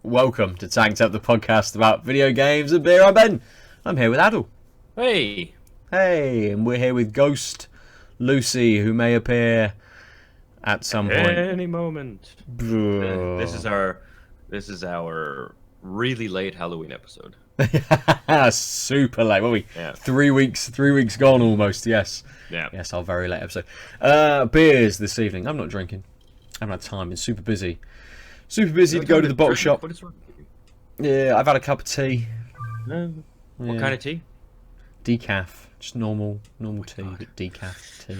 Welcome to Tanked Up, the podcast about video games and beer. I'm Ben. I'm here with Aadil. Hey. Hey, and we're here with Ghost Lucy, who may appear at some point. Any moment. This is our really late Halloween episode. Super late. What are we? Yeah. 3 weeks gone almost. Yes. Yeah. Yes, our very late episode. Beers this evening. I'm not drinking. I haven't had time. Been super busy. To go to the bottle shop. What is wrong with you? Yeah, I've had a cup of tea. What kind of tea? Decaf. Just normal tea, God. but decaf tea.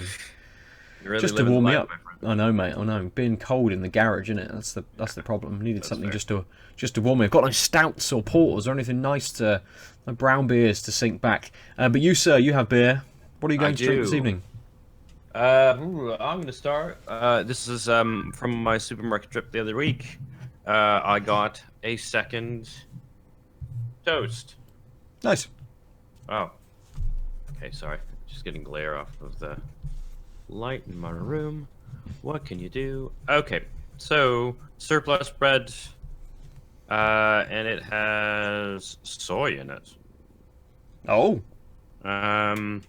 You're really Just to living warm the me life, up. my friend. I know, mate. I know. Being cold in the garage, innit? That's the problem. I needed That's something fair. just to warm me. I've got no stouts or porters or anything nice to, no brown beers to sink back. But you, sir, you have beer. What are you going to drink this do. evening? I'm going to start. This is from my supermarket trip the other week. I got a second toast. Nice. Oh. Okay, sorry. Just getting glare off of the light in my room. What can you do? Okay, so surplus bread, and it has soy in it. Oh. And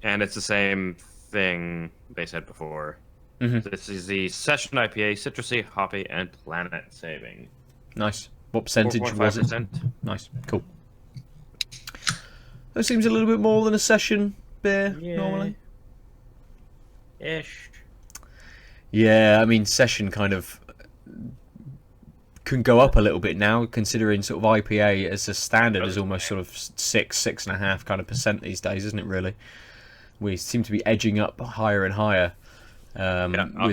it's the same thing they said before. Mm-hmm. This is the Session IPA, citrusy, hoppy, and planet saving. Nice. What percentage was it? 4.5%. Nice. Cool. That seems a little bit more than a session beer normally. Ish. Yeah, I mean, session kind of can go up a little bit now, considering sort of IPA as a standard is almost sort of 6.5 kind of percent these days, isn't it? Really, we seem to be edging up higher and higher. With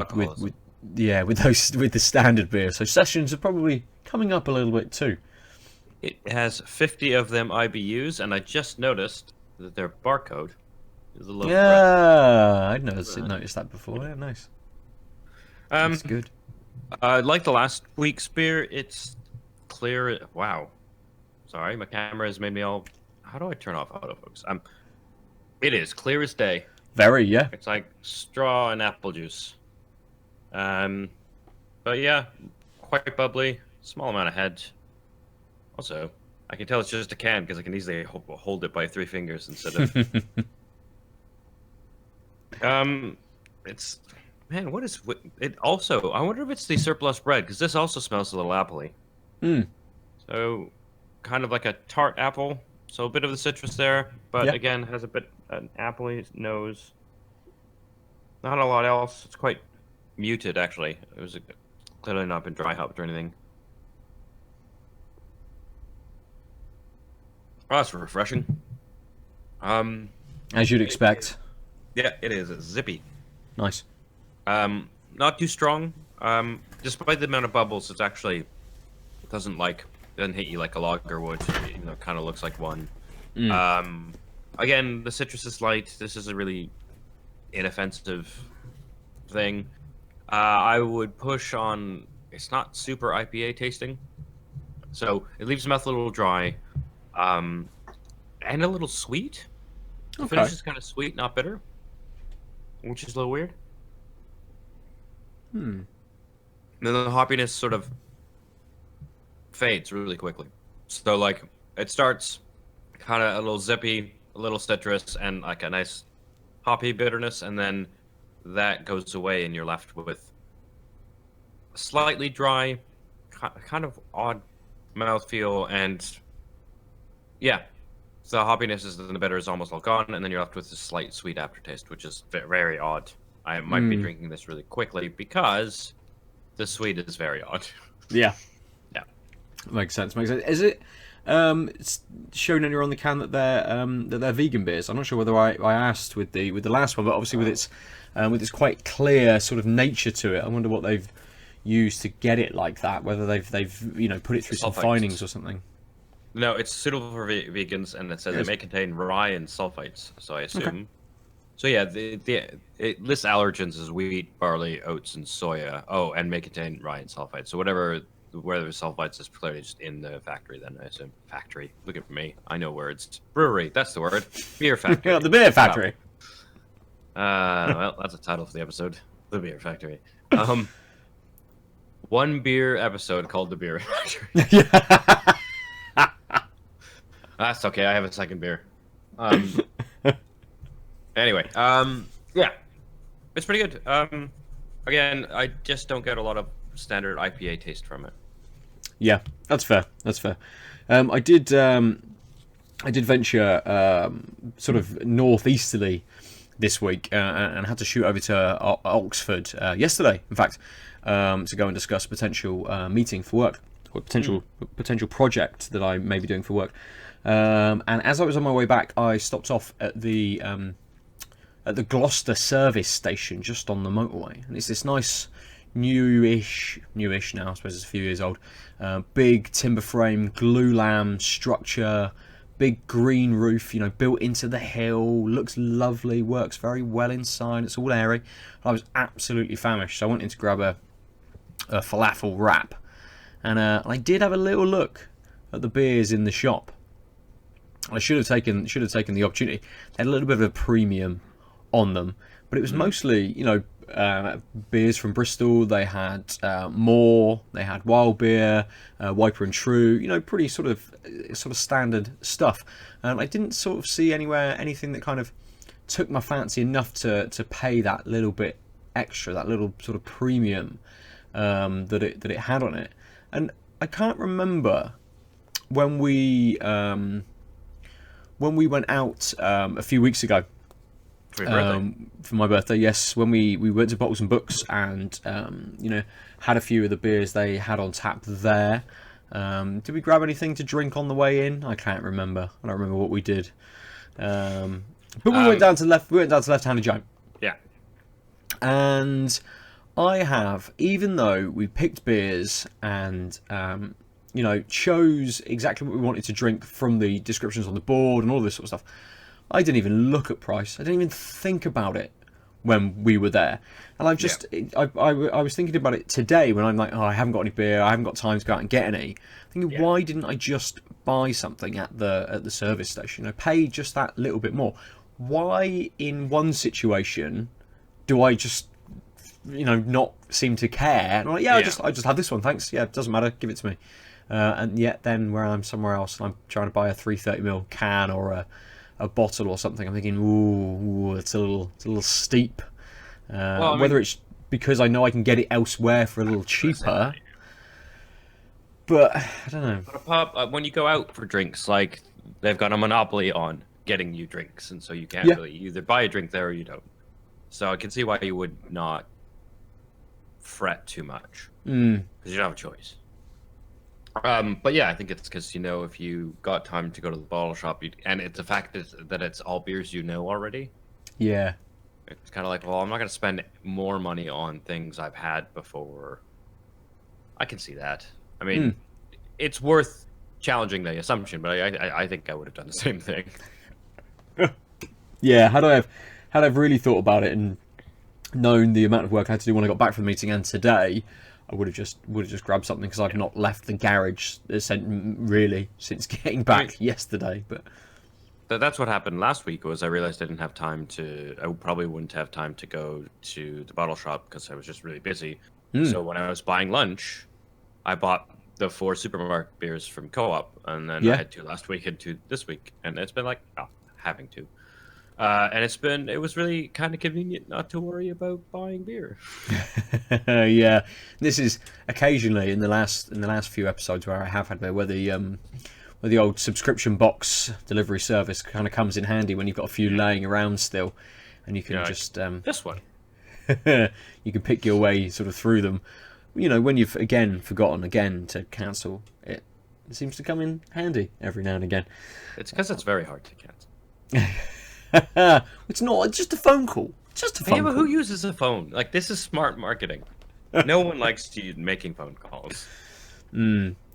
the standard beer. So sessions are probably coming up a little bit too. It has 50 of them IBUs, and I just noticed that their barcode is a little red. Yeah, I'd noticed that before. Yeah, nice. That's good. Like the last week's beer, it's clear. Wow. Sorry, my camera has made me all... How do I turn off autofocus? It is clear as day. Very, yeah. It's like straw and apple juice. But yeah, quite bubbly. Small amount of head. Also, I can tell it's just a can because I can easily hold it by 3 fingers instead of... It's... Man, what is it? Also, I wonder if it's the surplus bread because this also smells a little appley. So, kind of like a tart apple. So a bit of the citrus there, but Yeah. again has a bit an appley nose. Not a lot else. It's quite muted actually. It was clearly not been dry hopped or anything. Oh, that's refreshing. As you'd expect. Yeah, it is zippy. Nice. Not too strong. Despite the amount of bubbles, it's actually doesn't hit you like a lager would. You know, it kind of looks like one. Again, the citrus is light. This is a really inoffensive thing. I would push on. It's not super IPA tasting, so it leaves the mouth a little dry, and a little sweet. The finish is kind of sweet, not bitter, which is a little weird. And then the hoppiness sort of fades really quickly. So like it starts kind of a little zippy, a little citrus, and like a nice hoppy bitterness, and then that goes away, and you're left with a slightly dry, kind of odd mouthfeel, and yeah, so the hoppiness is the bitter is almost all gone, and then you're left with a slight sweet aftertaste, which is very odd. I might be drinking this really quickly because the sweet is very odd. Yeah. Yeah. Makes sense. Is it it's shown anywhere on the can that they're vegan beers? I'm not sure whether I asked with the last one, but obviously with its quite clear sort of nature to it, I wonder what they've used to get it like that. Whether they've put it through some finings or something. No, it's suitable for vegans, and it says it may contain rye and sulfites. So I assume. Okay. So yeah, it lists allergens as wheat, barley, oats, and soya. Oh, and may contain rye and sulfites. So whether sulfites is clearly just in the factory. Then I assume factory. Look at me, I know words. Brewery, that's the word. Beer factory. Yeah, the beer factory. Well, that's a title for the episode. The beer factory. one beer episode called The Beer Factory. Yeah. That's okay. I have a second beer. Anyway, yeah, it's pretty good. Again, I just don't get a lot of standard IPA taste from it. Yeah, that's fair. That's fair. I did venture sort of northeasterly this week and had to shoot over to Oxford yesterday, in fact, to go and discuss a potential meeting for work, or potential project that I may be doing for work. And as I was on my way back, I stopped off at the Gloucester service station just on the motorway, and it's this nice newish now, I suppose it's a few years old, big timber frame glulam structure, big green roof, built into the hill, looks lovely, works very well inside, it's all airy. I was absolutely famished, so I went in to grab a falafel wrap, and I did have a little look at the beers in the shop. I should have taken the opportunity. They had a little bit of a premium on them, but it was mostly beers from Bristol. They had Moore, they had Wild Beer, Wiper and True, pretty sort of standard stuff. I didn't sort of see anywhere anything that kind of took my fancy enough to pay that little bit extra, that little sort of premium that it had on it. And I can't remember when we went out a few weeks ago. For my birthday, yes, when we went to Bottles and Books and had a few of the beers they had on tap there. Did we grab anything to drink on the way in? I can't remember. I don't remember what we did. But we went down to Left-Handed Giant. Yeah. And I have, even though we picked beers and chose exactly what we wanted to drink from the descriptions on the board and all this sort of stuff, I didn't even look at price. I didn't even think about it when we were there. And I've just, I was thinking about it today when I'm like, I haven't got any beer, I haven't got time to go out and get any. Thinking, why didn't I just buy something at the service station? I pay just that little bit more. Why, in one situation, do I just, not seem to care? And I'm like, I just have this one, thanks. Yeah, it doesn't matter, give it to me. And yet then, where I'm somewhere else, and I'm trying to buy a 330ml can or a bottle or something, I'm thinking, ooh, it's a little steep. Whether it's because I know I can get it elsewhere for a little cheaper, but I don't know. But a pub, when you go out for drinks, like, they've got a monopoly on getting you drinks, and so you can't really either buy a drink there or you don't. So I can see why you would not fret too much, because you don't have a choice. But yeah, I think it's because, if you got time to go to the bottle shop, and it's the fact that it's all beers already. Yeah. It's kind of like, well, I'm not going to spend more money on things I've had before. I can see that. I mean, it's worth challenging the assumption, but I think I would have done the same thing. Yeah, had I really thought about it and known the amount of work I had to do when I got back from the meeting and today, I would have just grabbed something, because I've not left the garage really since getting back yesterday. But that's what happened last week. Was I realized I probably wouldn't have time to go to the bottle shop because I was just really busy. So when I was buying lunch, I bought the 4 supermarket beers from Co-op, and then I had 2 last week and 2 this week, and it's been like having to. And it was really kind of convenient not to worry about buying beer. Yeah, this is occasionally in the last few episodes where I have had beer, where the old subscription box delivery service kind of comes in handy when you've got a few laying around still, and you can just this one. You can pick your way sort of through them. When you've forgotten to cancel it. It seems to come in handy every now and again. It's because it's very hard to cancel. It's not. It's just a phone call. Just a phone call. But who uses a phone? Like, this is smart marketing. No one likes you making phone calls.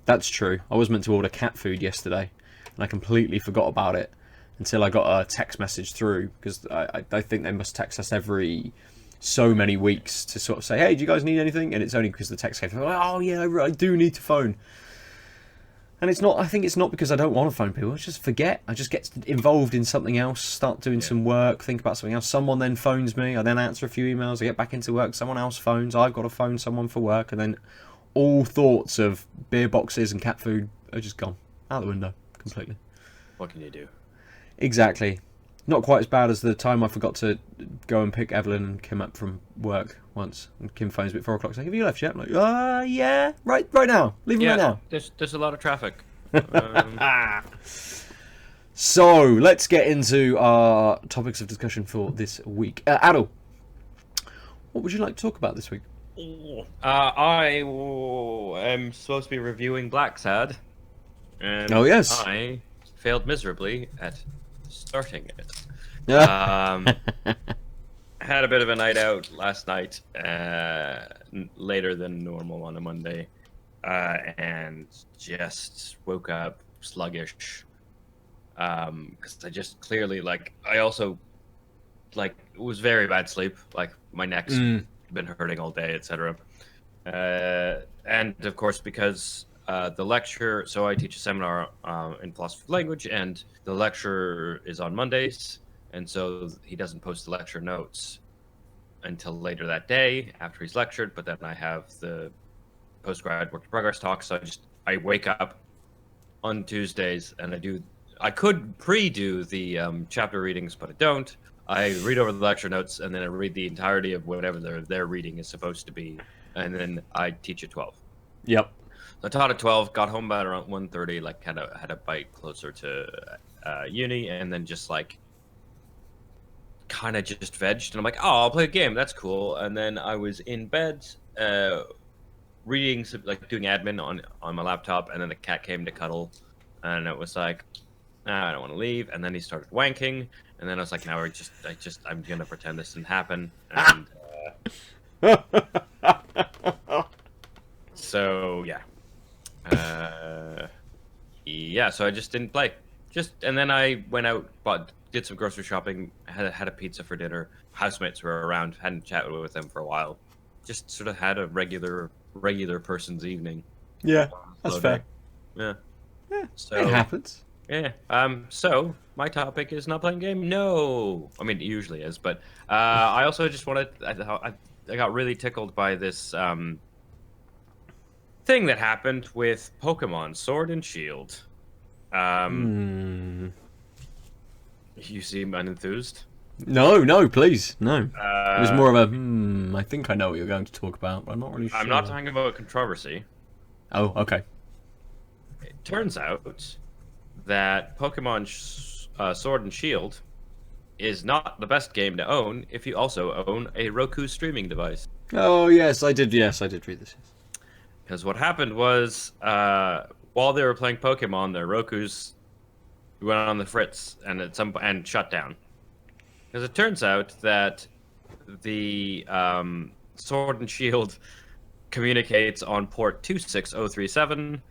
That's true. I was meant to order cat food yesterday, and I completely forgot about it until I got a text message through, because I think they must text us every so many weeks to sort of say, hey, do you guys need anything? And it's only because the text came through, oh yeah, I do need to phone. And it's not. I think it's not because I don't want to phone people. I just forget. I just get involved in something else, start doing some work, think about something else. Someone then phones me. I then answer a few emails. I get back into work. Someone else phones. I've got to phone someone for work, and then all thoughts of beer boxes and cat food are just gone out the window completely. What can you do? Exactly. Not quite as bad as the time I forgot to go and pick Evelyn and Kim up from work once. And Kim phones me at 4 o'clock saying, "Have you left yet?" I'm like, yeah, right now. Leaving right now. There's a lot of traffic. So, let's get into our topics of discussion for this week. Aadil, what would you like to talk about this week? I am supposed to be reviewing Blacksad. And Oh, yes. I failed miserably at starting it. Had a bit of a night out last night, later than normal on a Monday, and just woke up sluggish. Because I just clearly, I also, it was very bad sleep. Like, my neck's been hurting all day, etc. And, of course, because the lecture, so I teach a seminar in philosophy of language, and the lecture is on Mondays, and so he doesn't post the lecture notes until later that day after he's lectured, but then I have the post-grad work in progress talk, so I wake up on Tuesdays, and I could pre-do the chapter readings, but I don't. I read over the lecture notes, and then I read the entirety of whatever their reading is supposed to be, and then I teach at 12. Yep. So I taught at 12, got home about around 1:30, had a bite closer to uni, and then just kind of just vegged, and I'm like, oh, I'll play a game, that's cool. And then I was in bed reading, doing admin on my laptop, and then the cat came to cuddle, and it was like, I don't want to leave. And then he started wanking, and then I was like, now I'm gonna pretend this didn't happen. And so yeah. So I just didn't play. And then I went out, did some grocery shopping, had a pizza for dinner. Housemates were around, hadn't chatted with them for a while. Just sort of had a regular person's evening. Yeah, that's fair. Yeah. So it happens. Yeah. So my topic is not playing game. No, I mean it usually is, but I also just wanted. I got really tickled by this thing that happened with Pokemon Sword and Shield. You seem unenthused. No, please, no. It was more of a I think I know what you're going to talk about, but I'm not really sure. I'm not talking about controversy. Oh, okay. It turns out that Pokemon Sword and Shield is not the best game to own if you also own a Roku streaming device. Oh, yes, I did read this. Because what happened was, while they were playing Pokemon, their Rokus went on the fritz and shut down. Because it turns out that the Sword and Shield communicates on port 26037,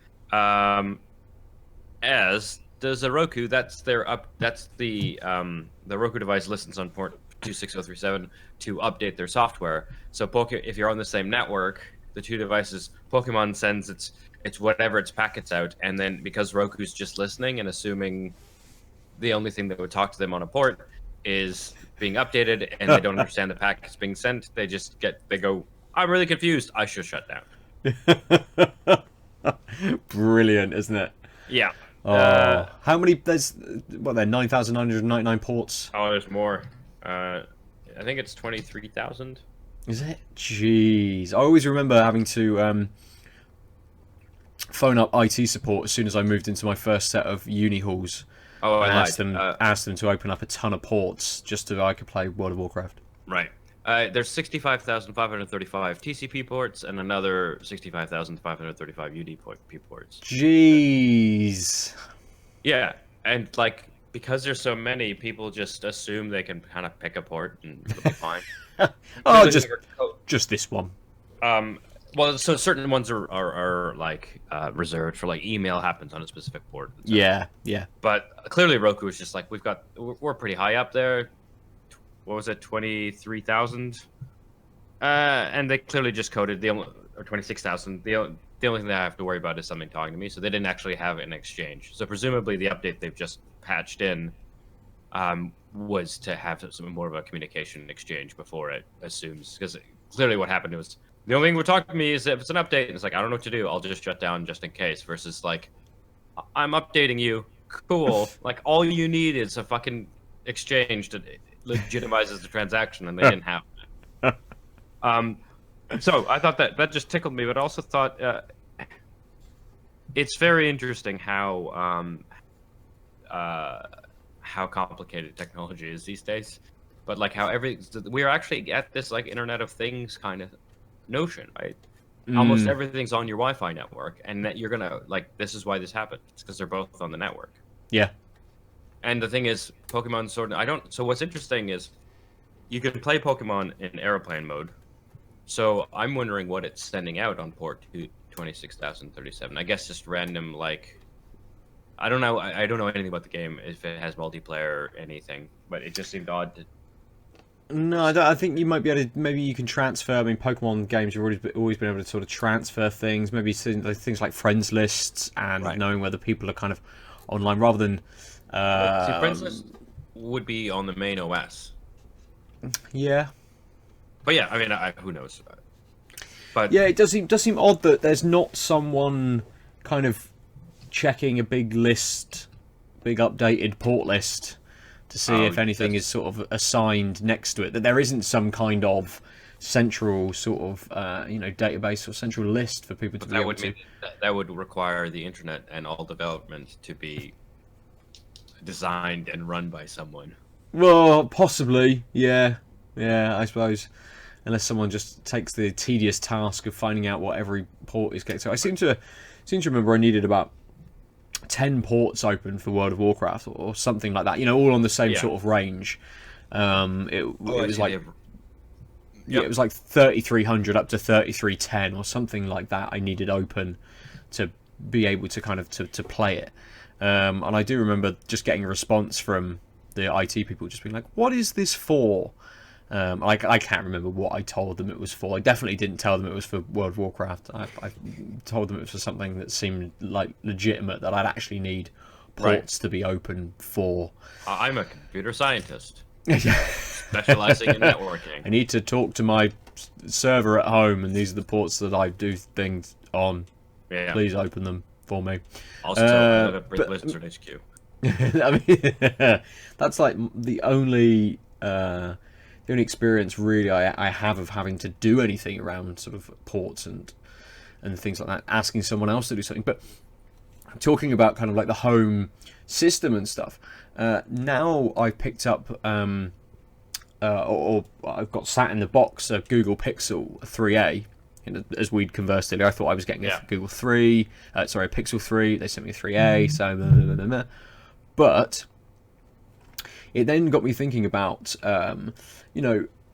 as does a Roku. That's the Roku device listens on port 26037 to update their software. So if you're on the same network, the two devices, Pokemon sends its whatever its packets out, and then because Roku's just listening and assuming the only thing that would talk to them on a port is being updated, and they don't understand the packets being sent, they go, I'm really confused, I should shut down. Brilliant, isn't it? Yeah. How many? There's 9,999 ports. Oh, there's more. I think it's 23,000. Is it? Jeez, I always remember having to phone up IT support as soon as I moved into my first set of uni halls. Oh, and asked them to open up a ton of ports just so I could play World of Warcraft. Right. There's 65,535 TCP ports and another 65,535 UDP ports. Jeez. Yeah, and because there's so many, people just assume they can kind of pick a port and it'll be fine. Oh, just this one. Well, so certain ones are reserved for email happens on a specific port. Yeah. But clearly Roku is just we're pretty high up there. What was it, 23,000? And they clearly just coded or 26,000. The only thing they have to worry about is something talking to me. So they didn't actually have an exchange. So presumably the update they've just patched in was to have some more of a communication exchange before it assumes, because clearly what happened was The only thing would talk to me is if it's an update and it's like, I don't know what to do, I'll just shut down just in case. Versus like, I'm updating you. Cool. Like all you need is a fucking exchange that legitimizes the transaction, and they didn't have that. So I thought that just tickled me, but I also thought it's very interesting how complicated technology is these days. But like how we're actually at this like Internet of Things kind of notion, right? Almost everything's on your Wi-Fi network, and that you're gonna like this is why this happened. It's because they're both on the network. Yeah. And the thing is, Pokemon Sword. So what's interesting is you can play Pokemon in airplane mode. So I'm wondering what it's sending out on port 26037. I guess just random like. I don't know. I don't know anything about the game if it has multiplayer or anything, but it just seemed odd to. No, I think you might be able to. Maybe you can transfer. I mean, Pokemon games, you've always been able to sort of transfer things. Maybe things like friends lists and knowing whether people are kind of online rather than. See, friends list would be on the main OS. Yeah. But yeah, I mean, who knows? But yeah, it does seem odd that there's not someone kind of checking a big updated port list. To see if anything is sort of assigned next to it, that there isn't some kind of central sort of database or central list for people to be able to. That would require the internet and all development to be designed and run by someone. Well, possibly, yeah, I suppose, unless someone just takes the tedious task of finding out what every port is getting. So I seem to remember I needed about 10 ports open for World of Warcraft or something like that, all on the same sort of range. It was like it was like 3300 up to 3310 or something like that I needed open to be able to kind of to play it. And I do remember just getting a response from the IT people just being like, what is this for? I can't remember what I told them it was for. I definitely didn't tell them it was for World of Warcraft. I told them it was for something that seemed like legitimate, that I'd actually need ports to be open for. I'm a computer scientist specializing in networking. I need to talk to my server at home, and these are the ports that I do things on. Yeah. Please open them for me. Also, I live at Blizzard HQ. I mean, that's like the only experience really I have of having to do anything around sort of ports and things like that, asking someone else to do something. But talking about kind of like the home system and stuff, now I've picked up or I've got sat in the box a Google Pixel 3a. As we'd conversed earlier, I thought I was getting a Google 3, Pixel 3. They sent me a 3a, so blah, blah, blah, blah. But it then got me thinking about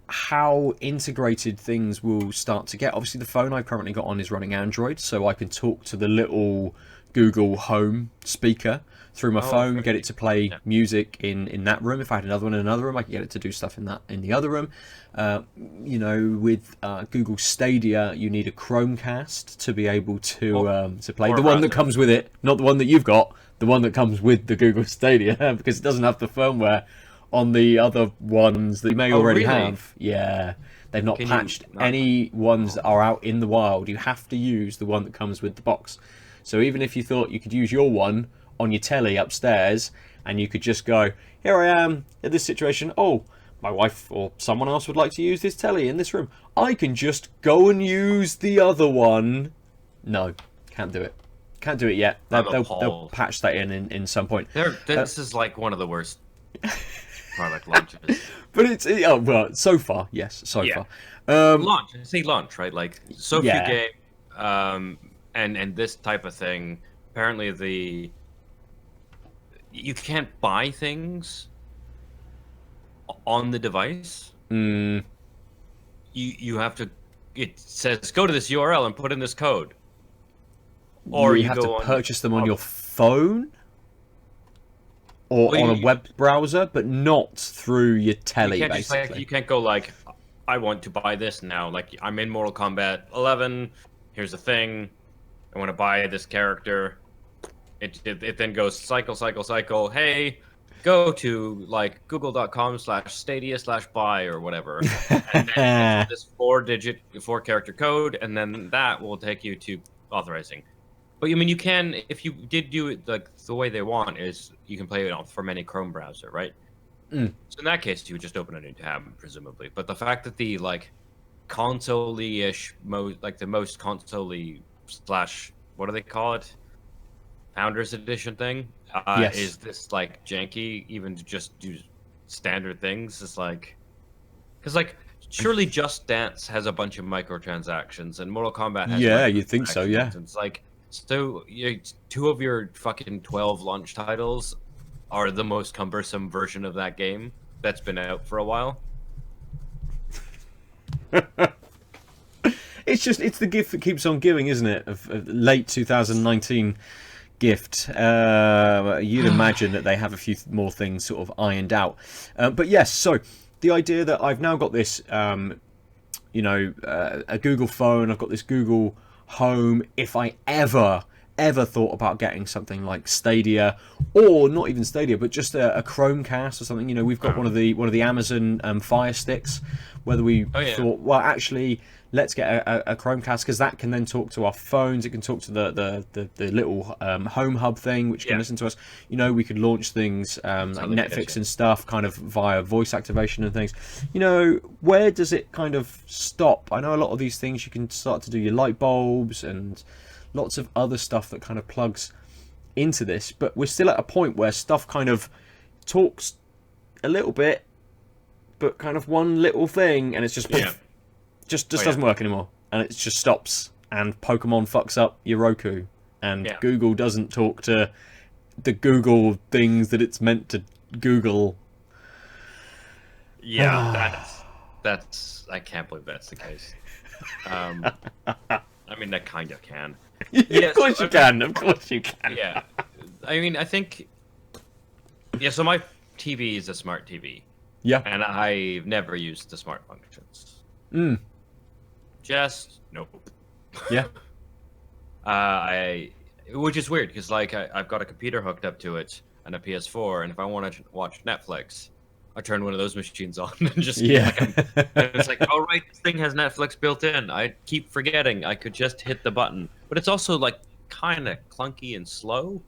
how integrated things will start to get. Obviously, the phone I've currently got on is running Android, so I can talk to the little Google Home speaker through my phone, get it to play music in that room. If I had another one in another room, I could get it to do stuff in the other room. With Google Stadia, you need a Chromecast to be able to play. The one that comes with it, not the one that you've got, the one that comes with the Google Stadia, because it doesn't have the firmware on the other ones that you may already have. Yeah, they've not patched any ones that are out in the wild. You have to use the one that comes with the box. So even if you thought you could use your one on your telly upstairs, and you could just go, here I am in this situation, oh, my wife or someone else would like to use this telly in this room, I can just go and use the other one. No, can't do it. Can't do it yet. They'll patch that in some point. This is like one of the worst product launches. But so far, yes, so far. Launch, I say launch, right? Like so few game, and this type of thing. Apparently, you can't buy things on the device. You have to. It says go to this URL and put in this code. Or you have to purchase them on your phone or on a web browser, but not through your telly, basically. You can't go like, I want to buy this now. Like, I'm in Mortal Kombat 11. Here's the thing. I want to buy this character. It then goes cycle. Hey, go to like google.com/stadia/buy or whatever, and then enter this 4-character code, and then that will take you to authorizing. But I mean, you can, if you did do it like the way they want, is you can play it from any Chrome browser, right? So in that case, you would just open a new tab, presumably. But the fact that the like console-ish, the most console-y slash, what do they call it? Founders Edition thing, Yes. is this like janky even to just do standard things? It's like, because like surely Just Dance has a bunch of microtransactions and Mortal Kombat has Yeah, you'd think so, yeah. and it's like, so two of your fucking 12 launch titles are the most cumbersome version of that game that's been out for a while. It's the gift that keeps on giving, isn't it? Of late 2019 gift. You'd imagine that they have a few more things sort of ironed out. But yes, so the idea that I've now got this, a Google phone, I've got this Google Home. If I ever thought about getting something like Stadia, or not even Stadia, but just a Chromecast or something, we've got one of the Amazon Fire Sticks. Whether we thought, well, actually, let's get a Chromecast, because that can then talk to our phones. It can talk to the little home hub thing, which can listen to us. We could launch things like Netflix and stuff kind of via voice activation and things. Where does it kind of stop? I know a lot of these things you can start to do your light bulbs and lots of other stuff that kind of plugs into this, but we're still at a point where stuff kind of talks a little bit, but kind of one little thing, and it's just just doesn't work anymore, and it just stops, and Pokemon fucks up your Roku, and Google doesn't talk to the Google things that it's meant to Google. That's I can't believe that's the case. I mean, that kind of can. Of course you can. Of course you can. Yeah, I mean, I think. Yeah, so my TV is a smart TV. Yeah. And I've never used the smart functions. Just nope. Yeah. Which is weird because like I've got a computer hooked up to it and a PS4, and if I want to watch Netflix, I turn one of those machines on and just and it's like, oh right, this thing has Netflix built in. I keep forgetting I could just hit the button, but it's also like kind of clunky and slow.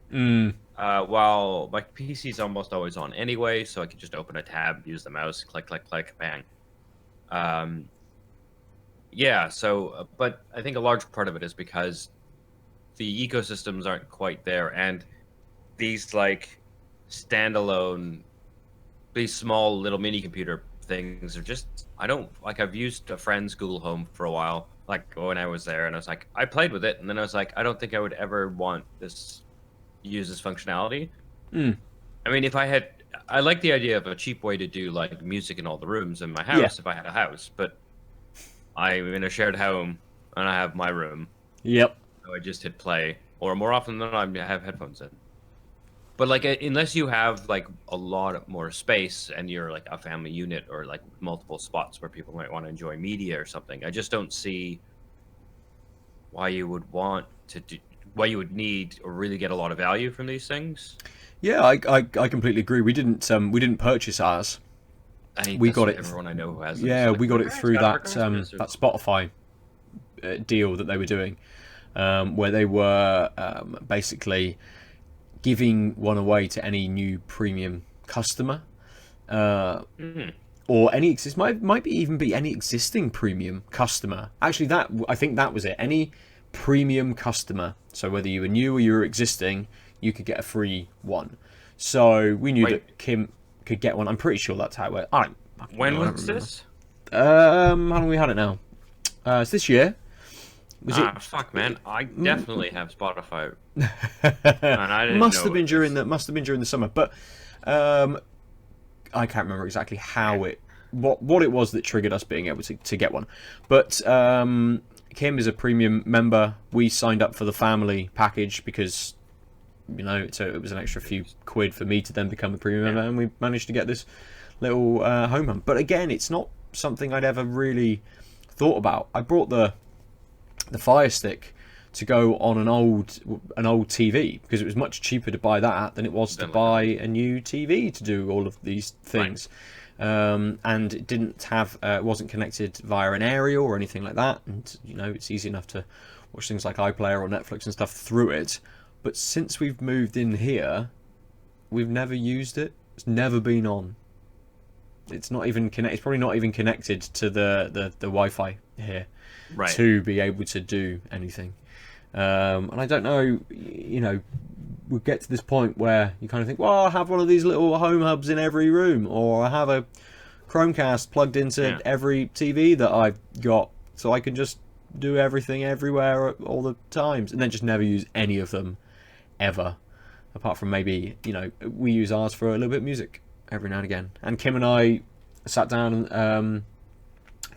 While my PC's almost always on anyway, so I can just open a tab, use the mouse, click, click, click, bang. So, but I think a large part of it is because the ecosystems aren't quite there, and these like standalone, these small little mini computer things are just, I've used a friend's Google Home for a while, like when I was there, and I was like, I played with it, and then I was like, I don't think I would ever want use this functionality. I mean, I like the idea of a cheap way to do like music in all the rooms in my house if I had a house, but I'm in a shared home and I have my room. Yep. So I just hit play, or more often than not, I have headphones in. But like, unless you have like a lot more space and you're like a family unit or like multiple spots where people might want to enjoy media or something, I just don't see why you would need or really get a lot of value from these things. Yeah, I completely agree. We didn't purchase ours. We got it. Everyone I know who has it. Yeah, like, we got it through that Spotify deal that they were doing, where they were basically giving one away to any new premium customer, or any might even be any existing premium customer. Actually, I think that was it. Any premium customer. So whether you were new or you were existing, you could get a free one. So we knew that Kim could get one. I'm pretty sure that's how it went. When was this? How long have we had it now? It's this year. Fuck, man! I definitely have Spotify. And I didn't must have been during the summer, but I can't remember exactly how what it was that triggered us being able to get one. But Kim is a premium member. We signed up for the family package because it was an extra few quid for me to then become a premium member, and we managed to get this little home hub. But again, it's not something I'd ever really thought about. I brought the Fire Stick to go on an old TV, because it was much cheaper to buy that than it was to buy a new TV to do all of these things. Right. And it didn't have it wasn't connected via an aerial or anything like that, and it's easy enough to watch things like iPlayer or Netflix and stuff through it. But since we've moved in here, we've never used it. It's never been on. It's not even It's probably not even connected to the Wi-Fi here, right, to be able to do anything. And I don't know. We'll get to this point where you kind of think, well, I have one of these little home hubs in every room, or I have a Chromecast plugged into every TV that I've got, so I can just do everything everywhere all the times, and then just never use any of them ever, apart from maybe we use ours for a little bit of music every now and again. And Kim and I sat down a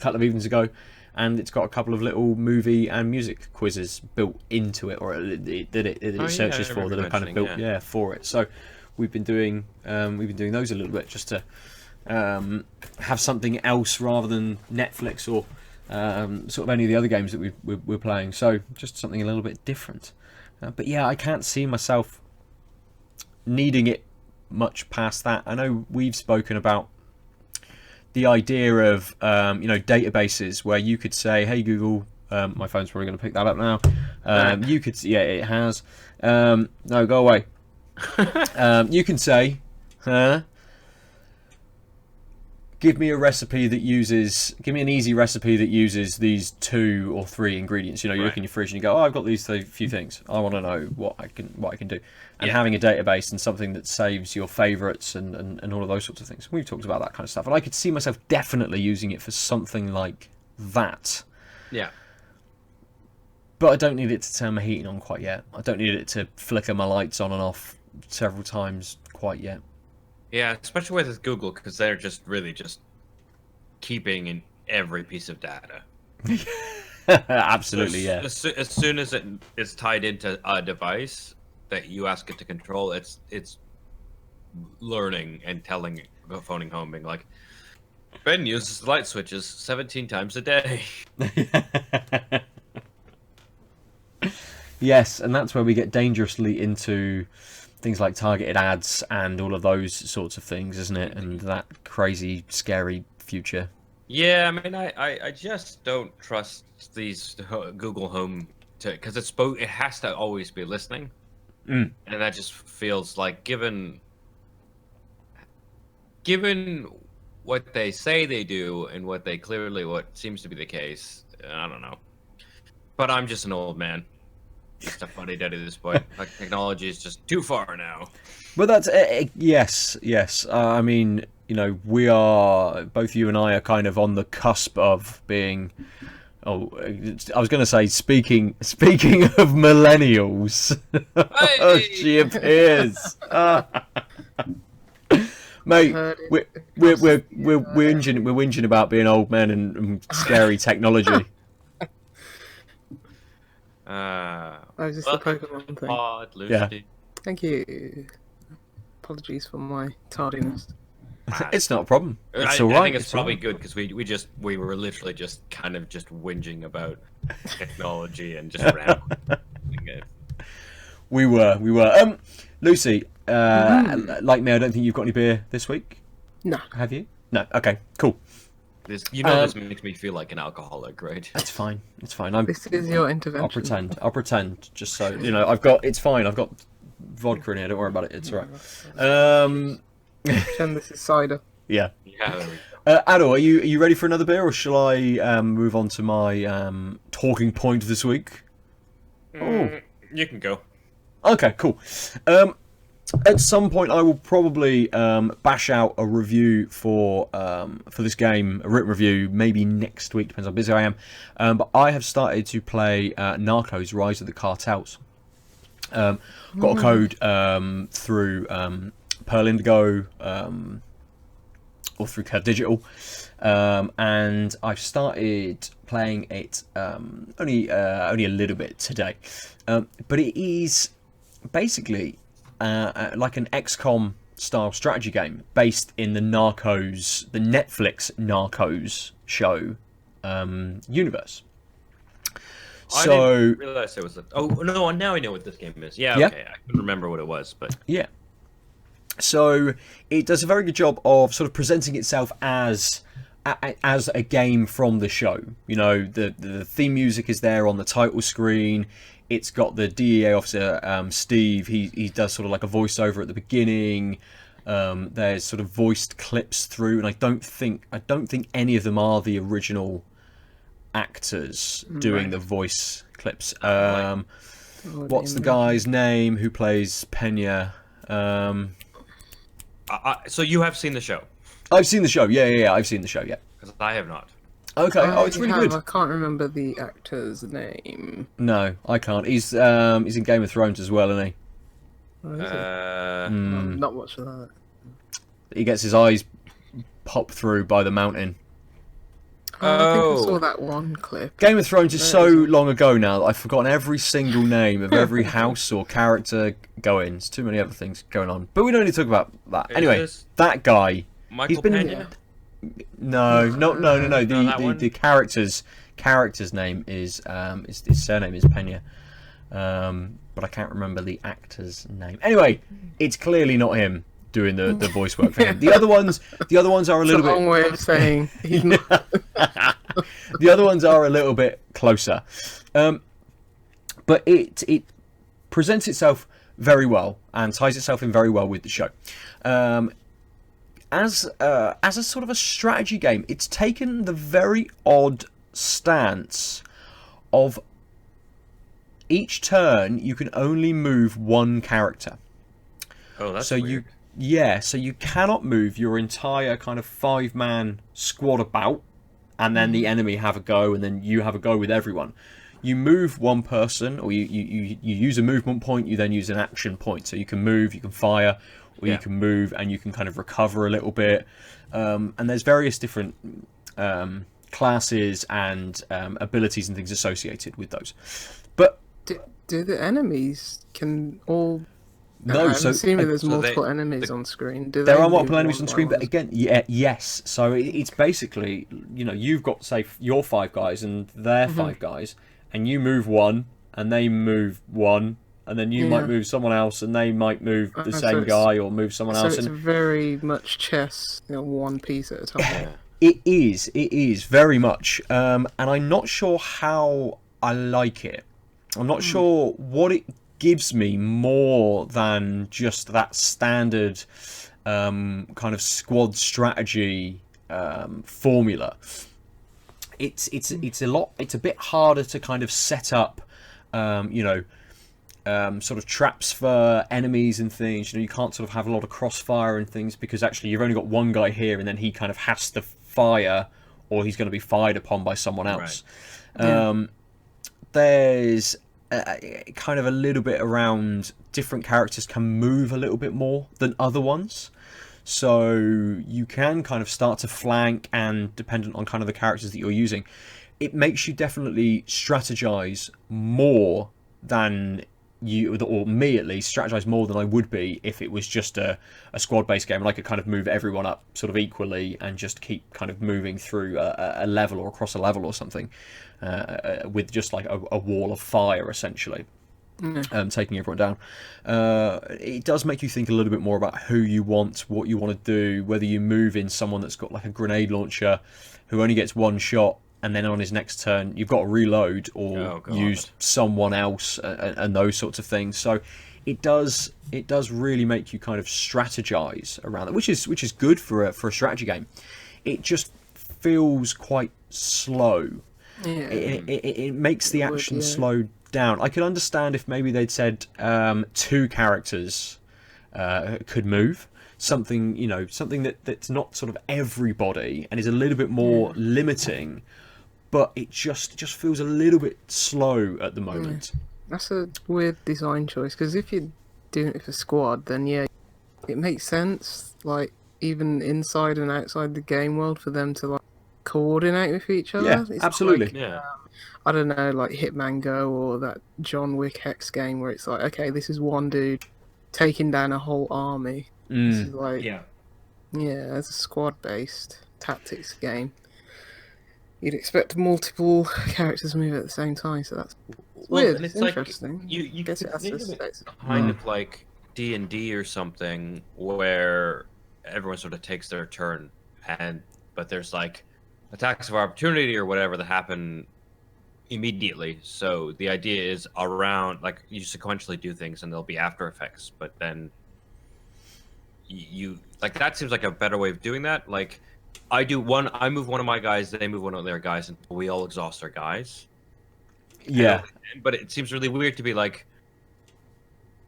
couple of evenings ago, and it's got a couple of little movie and music quizzes built into it, or it searches for, that are kind of built for it. So we've been doing those a little bit, just to have something else rather than Netflix or sort of any of the other games that we're playing. So just something a little bit different. But yeah, I can't see myself needing it much past that. I know we've spoken about the idea of databases where you could say, hey Google, my phone's probably going to pick that up now. You could, it has. No, go away. You can say, give me an easy recipe that uses these 2 or 3 ingredients. You look in your fridge and you go, oh, I've got these few things. I want to know what I can do. And having a database and something that saves your favourites and all of those sorts of things. We've talked about that kind of stuff. And I could see myself definitely using it for something like that. Yeah. But I don't need it to turn my heating on quite yet. I don't need it to flicker my lights on and off several times quite yet. Yeah, especially with Google, because they're just really just keeping in every piece of data. Absolutely, yeah. As soon as it is tied into a device that you ask it to control, it's learning and phoning home, being like, Ben uses light switches 17 times a day. Yes, and that's where we get dangerously into things like targeted ads and all of those sorts of things, isn't it? And that crazy, scary future. Yeah, I mean, I just don't trust these Google Home because it has to always be listening, and that just feels like given what they say they do and what seems to be the case, I don't know. But I'm just an old man. Just a funny daddy at this point. Like, technology is just too far now. But that's yes. I mean, we are, both you and I are kind of on the cusp of being. Oh, I was going to say, speaking of millennials, she appears. Mate, we're whinging about being old men and scary technology. Was this the Pokemon thing? Pod, Lucy. Yeah. Thank you. Apologies for my tardiness. It's not a problem. It's all right. I think it's probably good because we were literally just kind of just whinging about technology and just rambling. We were. Lucy, like me, I don't think you've got any beer this week. No. Have you? No. Okay. Cool. This makes me feel like an alcoholic, right? That's fine. It's fine. This is your intervention. I'll pretend. Just so it's fine. I've got vodka in here. Don't worry about it. It's all right. Pretend this is cider. Yeah. Yeah. There we go. Aadil, are you ready for another beer, or shall I move on to my talking point this week? You can go. Okay. Cool. At some point, I will probably bash out a review for this game, a written review, maybe next week, depends how busy I am. But I have started to play Narcos: Rise of the Cartels. Got a code through Pearl Indigo or through Card Digital, and I've started playing it only a little bit today, but it is basically like an XCOM style strategy game based in the Netflix Narcos show universe. I So didn't realize there was a. Oh no! Now I know what this game is. Yeah. Yeah. Okay. I couldn't remember what it was, but yeah, so it does a very good job of sort of presenting itself as a game from the show. You know, the theme music is there on the title screen. It's got the DEA officer, Steve. He does sort of like a voiceover at the beginning. There's sort of voiced clips through, and I don't think any of them are the original actors doing the voice clips. What's the guy's name who plays Pena? so you have seen the show? I've seen the show. Yeah. I've seen the show. Yeah. Because I have not. Okay. Oh, it's really good. I can't remember the actor's name. No, I can't. He's in Game of Thrones as well, isn't he? Oh, is it? Not much of that. He gets his eyes popped through by the mountain. I think I saw that one clip. Game of Thrones is so long ago now that I've forgotten every single name of every house or character going. There's too many other things going on. But we don't need to talk about that. Anyway, that guy. Michael Pena? No. The character's name is his surname is Pena. But I can't remember the actor's name. Anyway, it's clearly not him doing the voice work for him. The other ones are a little bit. Long way of saying he's not. The other ones are a little bit closer, but it presents itself very well and ties itself in very well with the show. As a sort of a strategy game, it's taken the very odd stance of each turn you can only move one character. Oh, that's so weird. So you cannot move your entire kind of 5-man squad about, and then the enemy have a go, and then you have a go with everyone. You move one person, or you use a movement point, you then use an action point. So you can move, you can fire, or you can move, and you can kind of recover a little bit. And there's various different classes and abilities and things associated with those. But do the enemies can all... No, I'm assuming there's multiple enemies on screen. There are multiple enemies on screen, but again, yes. So it's basically, you've got, say, your 5 guys and their 5 guys, and you move one, and they move one, and then you might move someone else, and they might move the same guy or move someone else. So it's very much chess, one piece at a time. It is very much, and I'm not sure how I like it. I'm not sure what it gives me more than just that standard kind of squad strategy formula. It's a bit harder to kind of set up sort of traps for enemies and things. You can't sort of have a lot of crossfire and things, because actually you've only got one guy here, and then he kind of has to fire, or he's going to be fired upon by someone else. Right. There's kind of a little bit around different characters can move a little bit more than other ones, so you can kind of start to flank, and dependent on kind of the characters that you're using, it makes you definitely strategize more than you, or me at least, strategize more than I would be if it was just a squad-based game, and I could kind of move everyone up sort of equally and just keep kind of moving through a level or across a level or something, with just like a wall of fire, essentially, taking everyone down. It does make you think a little bit more about who you want, what you want to do, whether you move in someone that's got like a grenade launcher who only gets one shot, and then on his next turn you've got to reload or use someone else, and those sorts of things. So it does really make you kind of strategize around that, which is good for a strategy game. It just feels quite slow. It makes the action slow down. I could understand if maybe they'd said 2 characters could move. Something that's not sort of everybody and is a little bit more limiting, but it just feels a little bit slow at the moment. That's a weird design choice, because if you're doing it for squad, then it makes sense, like even inside and outside the game world, for them to like coordinate with each other. Yeah, it's absolutely. Like, I don't know, like Hitman Go or that John Wick Hex game, where it's like, okay, this is one dude taking down a whole army. This is like, it's a squad-based tactics game. you'd expect multiple characters to move at the same time. So that's Well, weird. and it's It's like interesting. you Guess could it has think to of it affect. kind of like D&D or something, where everyone sort of takes their turn, but there's like attacks of opportunity or whatever that happen immediately. So the idea is around, like, you sequentially do things and there'll be after effects, but then you like, that seems like a better way of doing that. Like, I move one of my guys, they move one of their guys, and we all exhaust our guys. Yeah. But it seems really weird to be like,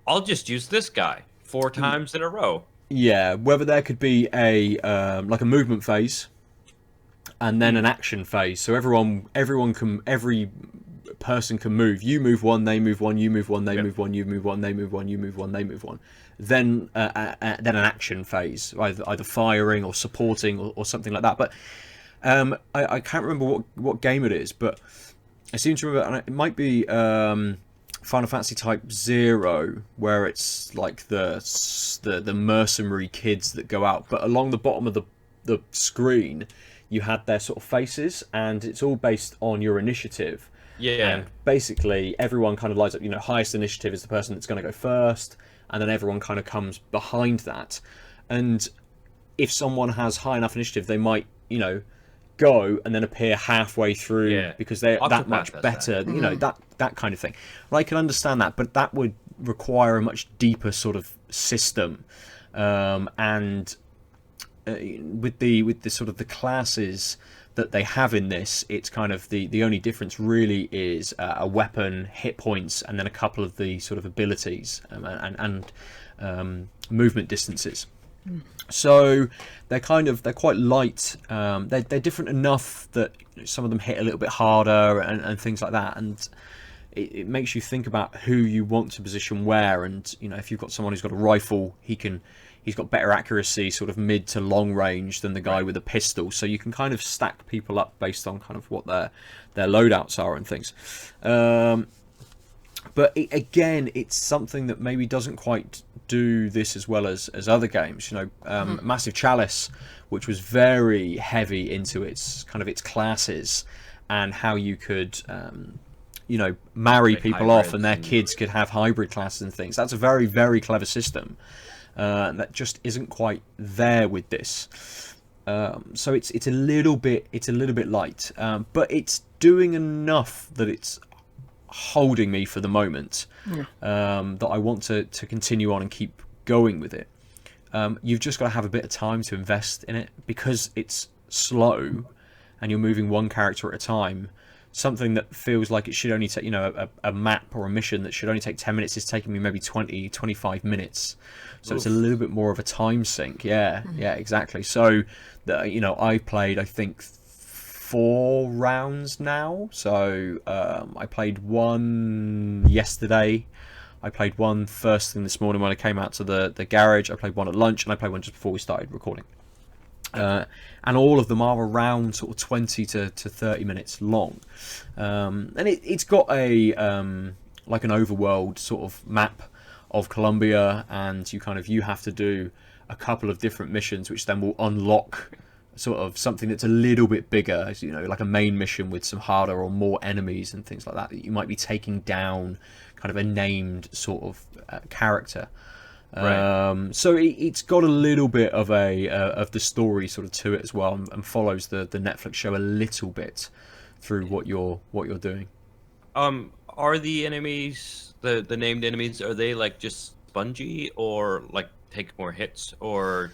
I'll just use this guy 4 times in a row. Yeah, whether there could be a like a movement phase and then an action phase, so every person can move. You move one, they move one, you move one, they move one, you move one, they move one, you move one, they move one. Then an action phase, either firing or supporting or something like that. But I can't remember what game it is, but I seem to remember, and it might be Final Fantasy Type 0, where it's like the mercenary kids that go out, but along the bottom of the screen you had their sort of faces, and it's all based on your initiative. Yeah. And basically everyone kind of lines up, highest initiative is the person that's going to go first, and then everyone kind of comes behind that. And if someone has high enough initiative, they might, go and then appear halfway through because they're that much better, that kind of thing. Well, I can understand that, but that would require a much deeper sort of system. And with the sort of the classes that they have in this, it's kind of the only difference really is a weapon, hit points, and then a couple of the sort of abilities and movement distances. So they're quite light. They're different enough that some of them hit a little bit harder and things like that, and it makes you think about who you want to position where. And if you've got someone who's got a rifle, he's got better accuracy, sort of mid to long range, than the guy with a pistol. So you can kind of stack people up based on kind of what their loadouts are and things. But again, it's something that maybe doesn't quite do this as well as other games. Massive Chalice, which was very heavy into its classes and how you could marry people off and their kids could have hybrid classes and things. That's a very, very clever system. That just isn't quite there with this. So it's a little bit light, but it's doing enough that it's holding me for the moment, that I want to continue on and keep going with it. You've just got to have a bit of time to invest in it, because it's slow and you're moving one character at a time. Something that feels like it should only take, a map or a mission that should only take 10 minutes is taking me maybe 20, 25 minutes. So it's a little bit more of a time sink. Yeah, exactly. So, I played, I think, 4 rounds now. So I played one yesterday. I played one first thing this morning when I came out to the garage. I played one at lunch, and I played one just before we started recording. And all of them are around sort of 20 to 30 minutes long. And it's got a like an overworld sort of map of Colombia, and you have to do a couple of different missions, which then will unlock sort of something that's a little bit bigger, like a main mission with some harder or more enemies and things like that you might be taking down kind of a named sort of character. Right. So it's got a little bit of of the story sort of to it as well, and follows the Netflix show a little bit through what you're doing. Are the enemies, the named enemies, are they like just spongy, or like take more hits, or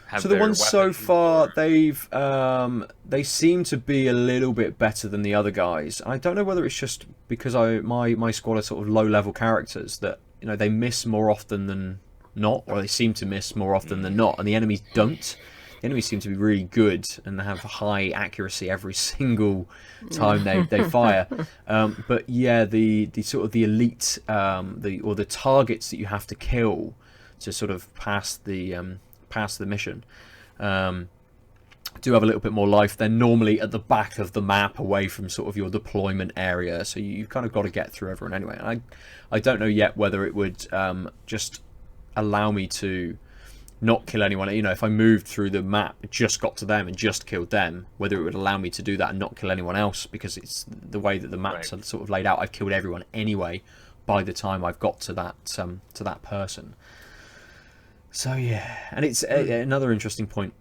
have so the ones so far, or... they seem to be a little bit better than the other guys. I don't know whether it's just because my squad are sort of low level characters that they miss more often than not, or they seem to miss more often than not, and the enemies don't. The enemies seem to be really good and have high accuracy every single time they fire. But yeah, the sort of the elite, the targets that you have to kill to sort of pass the mission, do have a little bit more life. They're normally at the back of the map, away from sort of your deployment area, so you've kind of got to get through everyone anyway. And I don't know yet whether it would just allow me to not kill anyone. You know, if I moved through the map, just got to them and just killed them, whether it would allow me to do that and not kill anyone else, because it's the way that the maps are sort of laid out. I've killed everyone anyway by the time I've got to that person. So yeah, and it's another interesting point.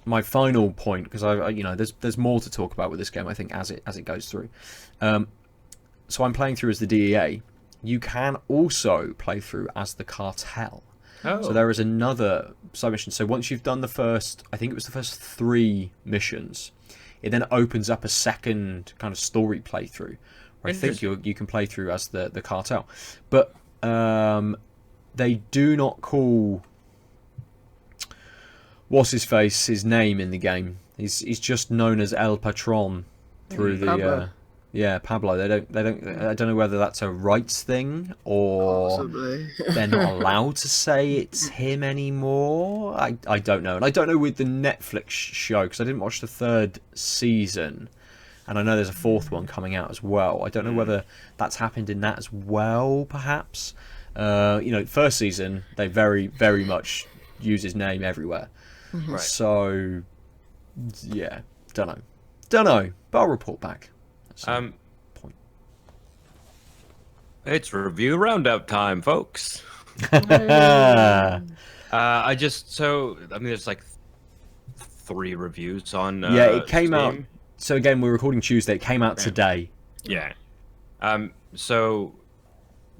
My final point, because there's more to talk about with this game, I think, as it goes through. So I'm playing through as the DEA. You can also play through as the Cartel. Oh. So there is another submission. So once you've done the first 3 missions, it then opens up a second kind of story playthrough, where I think you can play through as the Cartel. But they do not call his name in the game. He's just known as El Patron through Pablo. Pablo. They don't. I don't know whether that's a rights thing or Possibly. they're not allowed to say it's him anymore. I don't know, and I don't know with the Netflix show, because I didn't watch the 3rd season, and I know there's a 4th one coming out as well. I don't know whether that's happened in that as well. Perhaps. First season they very, very much use his name everywhere. Right. So yeah, don't know, but I'll report back. Point. It's review roundup time, folks. Yeah, there's like 3 reviews on. it came Steam. out. So again, we're recording Tuesday. It came out today. Yeah. So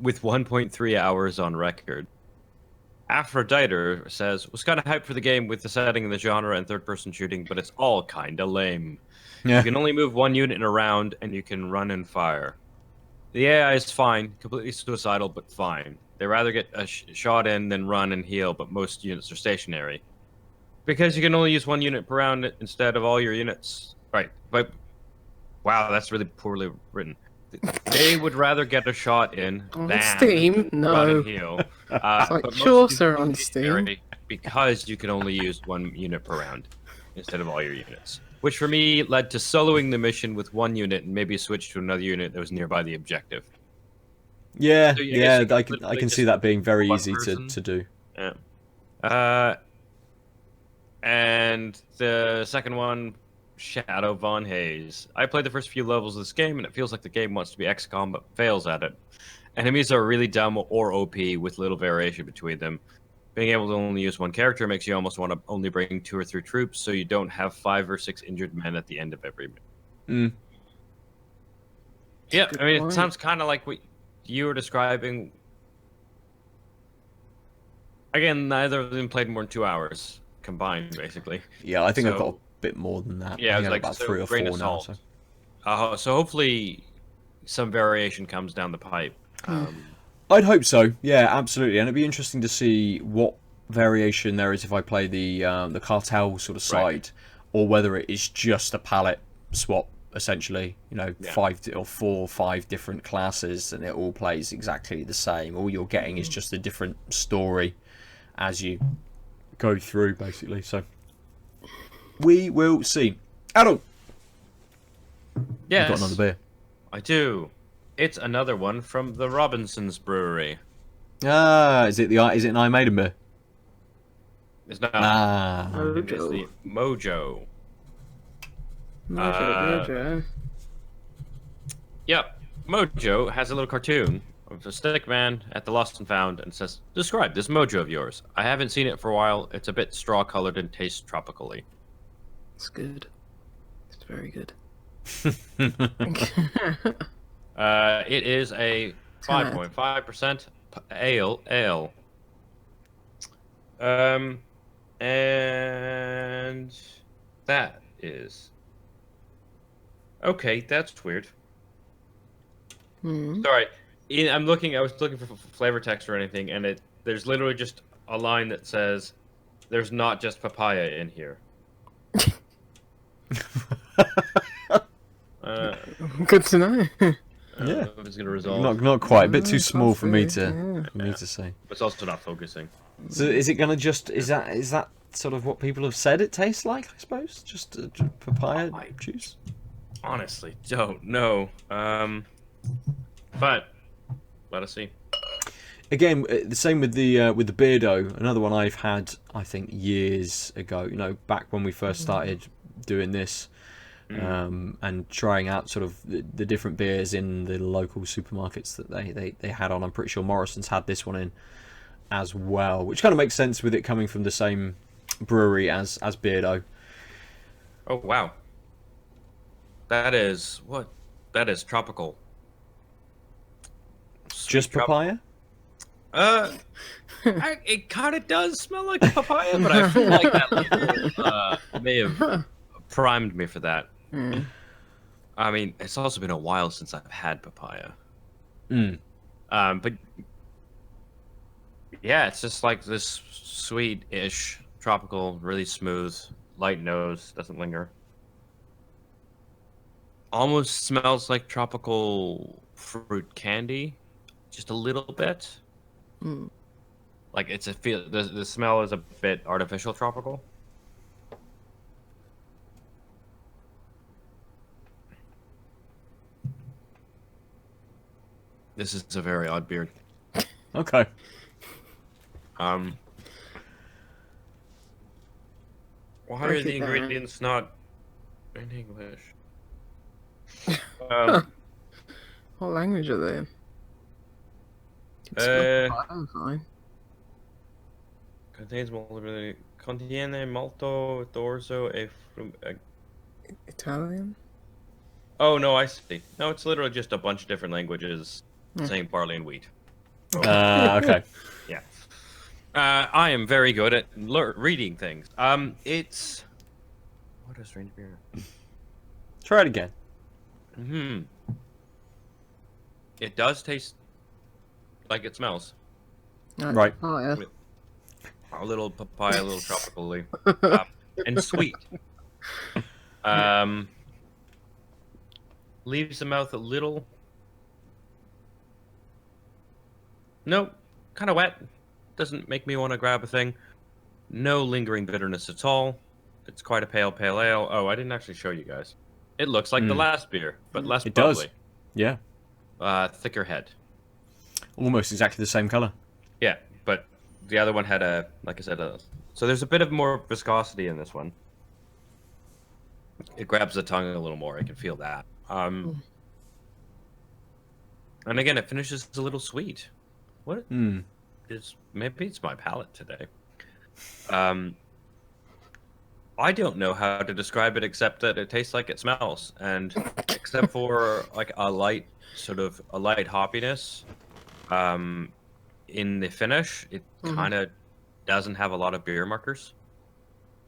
with 1.3 hours on record, Aphrodite says, was kind of hyped for the game with the setting and the genre and third-person shooting, but it's all kind of lame. Yeah. You can only move one unit in a round, and you can run and fire. The AI is fine, completely suicidal, but fine. They rather get a shot in than run and heal, but most units are stationary. Because you can only use one unit per round instead of all your units. Right, but wow, that's really poorly written. They would rather get a shot in On than Steam? run No. and heal. Like, But most sure, units sir, are on stationary Steam. because you can only use one unit per round instead of all your units. Which for me led to soloing the mission with one unit and maybe switch to another unit that was nearby the objective. Yeah, So, I can see that being very one easy person. to do. Yeah. And the second one, Shadow Von Hayes. I played the first few levels of this game, and it feels like the game wants to be XCOM, but fails at it. Enemies are really dumb or OP with little variation between them. Being able to only use one character makes you almost want to only bring 2 or 3 troops, so you don't have 5 or 6 injured men at the end of every mission. Yeah, I mean, point. it sounds kind of like what you were describing. Again, neither of them played more than 2 hours combined, basically. Yeah, I think I've So- got a bit more than that. Yeah, I it's think like about so 3 or 4 grain of now. salt. So. So hopefully some variation comes down the pipe. I'd hope so. Yeah, absolutely. And it'd be interesting to see what variation there is if I play the Cartel sort of side, Right. or whether it is just a palette swap essentially. Yeah. 5 or 4 or 5 different classes, and it all plays exactly the same. All you're getting is just a different story as you go through, basically. So we will see. Aadil, Yes, you've got another beer. I do. It's another one from the Robinsons Brewery. Is it an I Maiden beer? It's not. Mojo. It's the Mojo. Mojo. Yep. Mojo has a little cartoon of a stick man at the Lost and Found and says, "Describe this Mojo of yours. I haven't seen it for a while. It's a bit straw-colored and tastes tropically." It's good. It's very good. It is a 5.5% ale. And that is okay. That's weird. Sorry, I was looking for flavor text or anything, and there's literally just a line that says, "There's not just papaya in here." Good to know. I don't know if it's gonna resolve. Not quite. A bit too No, small for me possibly, to for me to say. It's also not focusing. So is it gonna is that sort of what people have said it tastes like? I suppose just papaya juice. Honestly, don't know. But let us see. again, the same with the Beardo. Another one I've had, I think, years ago. You know, back when we first started doing this, and trying out sort of the different beers in the local supermarkets that they had on. I'm pretty sure Morrison's had this one in as well, which kind of makes sense with it coming from the same brewery as Beardo. Oh wow. That is what? That is tropical. Just papaya? It kind of does smell like papaya, but I feel like that little, may have primed me for that. I mean, it's also been a while since I've had papaya. But yeah, it's just like this sweet-ish, tropical, really smooth, light nose, doesn't linger. Almost smells like tropical fruit candy, just a little bit. Like it's a feel. The smell is a bit artificial tropical. This is a very odd beer. Okay. Why are the ingredients not in English? What language are they in? I'm fine. Contiene molto dorso e Italian? Oh no, I see. No, it's literally just a bunch of different languages saying barley and wheat. Okay. Yeah. I am very good at reading things. It's what is strange beer? Try it again. It does taste like it smells. Right. Oh yeah. A little papaya, a little tropically, and sweet. Leaves the mouth a little. Nope, kind of wet. Doesn't make me want to grab a thing. No lingering bitterness at all. It's quite a pale ale. Oh, I didn't actually show you guys. It looks like the last beer, but less It bubbly. does. Yeah. Thicker head. Almost exactly the same color. Yeah, but the other one had like I said, so there's a bit of more viscosity in this one. It grabs the tongue a little more. I can feel that. And again, it finishes a little sweet. What is? Maybe it's my palate today. I don't know how to describe it except that it tastes like it smells, and except for like a light hoppiness, in the finish, it kind of doesn't have a lot of beer markers.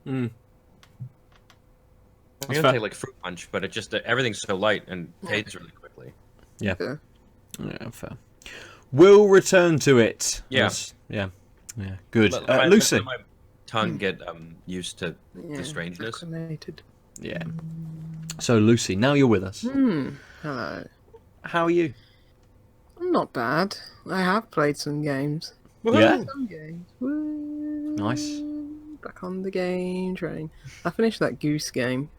I'm gonna say like fruit punch, but it just everything's so light and fades really quickly. Yeah. Yeah, fair. We'll return to it. Yeah. Yeah. Good. Let Lucy. my tongue get used to the strangeness. Acclimated. Yeah. So Lucy, now you're with us. Hello. How are you? I'm not bad. I have played some games. Yeah. Some games. Woo. Nice. Back on the game train. I finished that Goose game.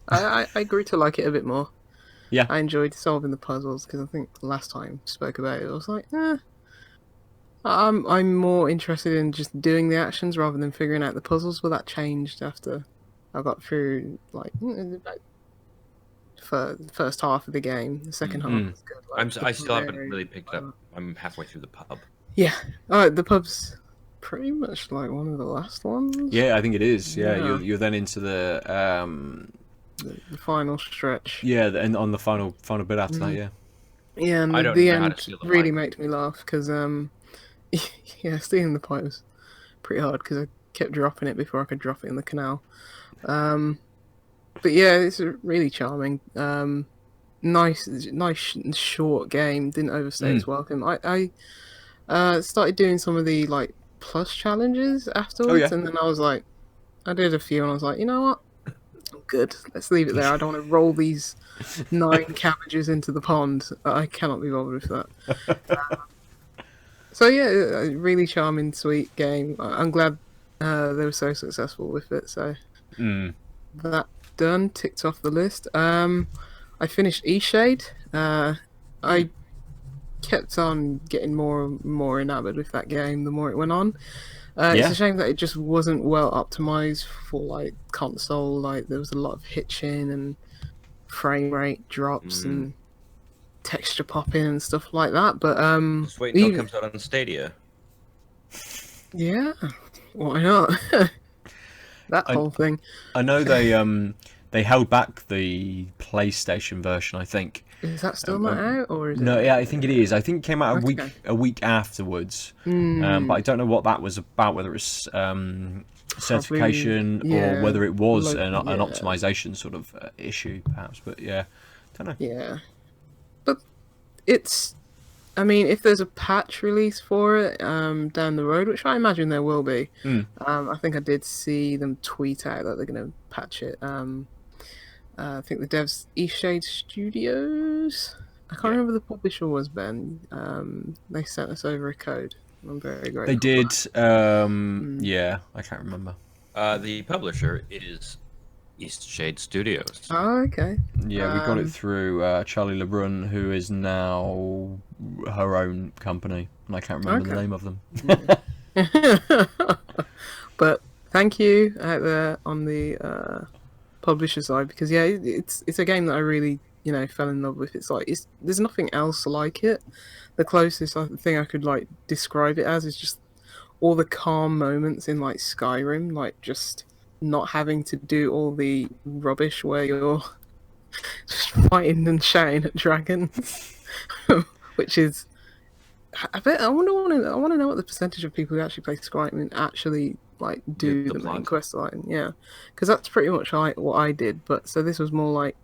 I grew to like it a bit more. Yeah. I enjoyed solving the puzzles because I think last time I spoke about it, I was like, I'm more interested in just doing the actions rather than figuring out the puzzles. But that changed after I got through like for the first half of the game. The second half was good. Like, I still haven't really picked up. I'm halfway through the pub. Yeah. The pub's pretty much like one of the last ones. Yeah, I think it is. Yeah, Yeah. You're then into the The final stretch. yeah, and on the final bit after that. Yeah. Yeah, and I don't the know how to end steal the really pipe. made me laugh because yeah, stealing the pipe was pretty hard because I kept dropping it before I could drop it in the canal. But yeah, it's really charming. Nice short game. Didn't overstay its welcome. I started doing some of the like plus challenges afterwards, and then I was like, I did a few, and I was like, you know what? I'm good. Let's leave it there. I don't want to roll these 9 cabbages into the pond. I cannot be bothered with that. So yeah, a really charming, sweet game. I'm glad they were so successful with it. So that done, ticked off the list. I finished Eastshade. I kept on getting more and more enamored with that game the more it went on. It's Yeah. a shame that it just wasn't well optimized for like console. Like there was a lot of hitching and frame rate drops and texture popping and stuff like that. But Just wait until it comes out on Stadia. yeah, why not? That whole thing. I know they held back the PlayStation version. I think. Is that still not out, or is No, it? yeah, I think it is. I think it came out Okay. a week afterwards. But I don't know what that was about. Whether it's certification or whether it was an optimization sort of issue, perhaps. But yeah, don't know. Yeah, but it's. I mean, if there's a patch release for it down the road, which I imagine there will be, I think I did see them tweet out that they're going to patch it. I think the devs Eastshade Studios. I can't remember the publisher was, Ben. They sent us over a code. I'm very grateful. They did. Yeah, I can't remember. The publisher is Eastshade Studios. Oh, okay. Yeah, we got it through Charlie Lebrun, who is now her own company, and I can't remember the name of them. But thank you out there on the publisher side, because yeah, it's a game that I really fell in love with. It's like there's nothing else like it. The closest thing I could like describe it as is just all the calm moments in like Skyrim, like just not having to do all the rubbish where you're just fighting and shouting at dragons, which is I want to know what the percentage of people who actually play Skyrim actually like do the main quest line. Yeah, because that's pretty much like what I did. But so this was more like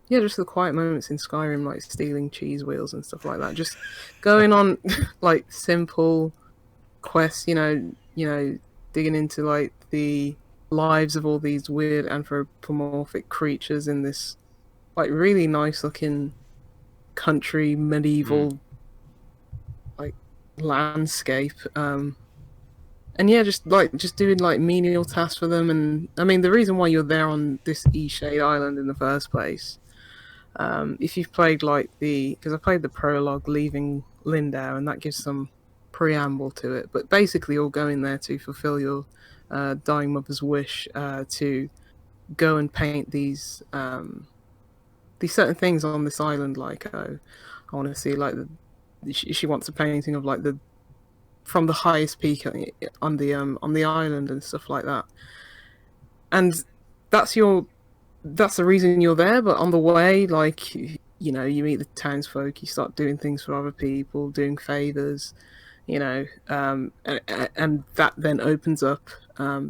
just the quiet moments in Skyrim, like stealing cheese wheels and stuff like that, just going on like simple quests, digging into like the lives of all these weird anthropomorphic creatures in this like really nice looking country medieval like landscape, and yeah, just doing like menial tasks for them. And I mean, the reason why you're there on this Eastshade Island in the first place, if you've played like because I played the prologue leaving Lindau, and that gives some preamble to it, but basically you're going there to fulfill your dying mother's wish to go and paint these certain things on this island. Like I want to see like she wants a painting of like from the highest peak on the island and stuff like that, and that's the reason you're there. But on the way, like you meet the townsfolk, you start doing things for other people, doing favors, and that then opens up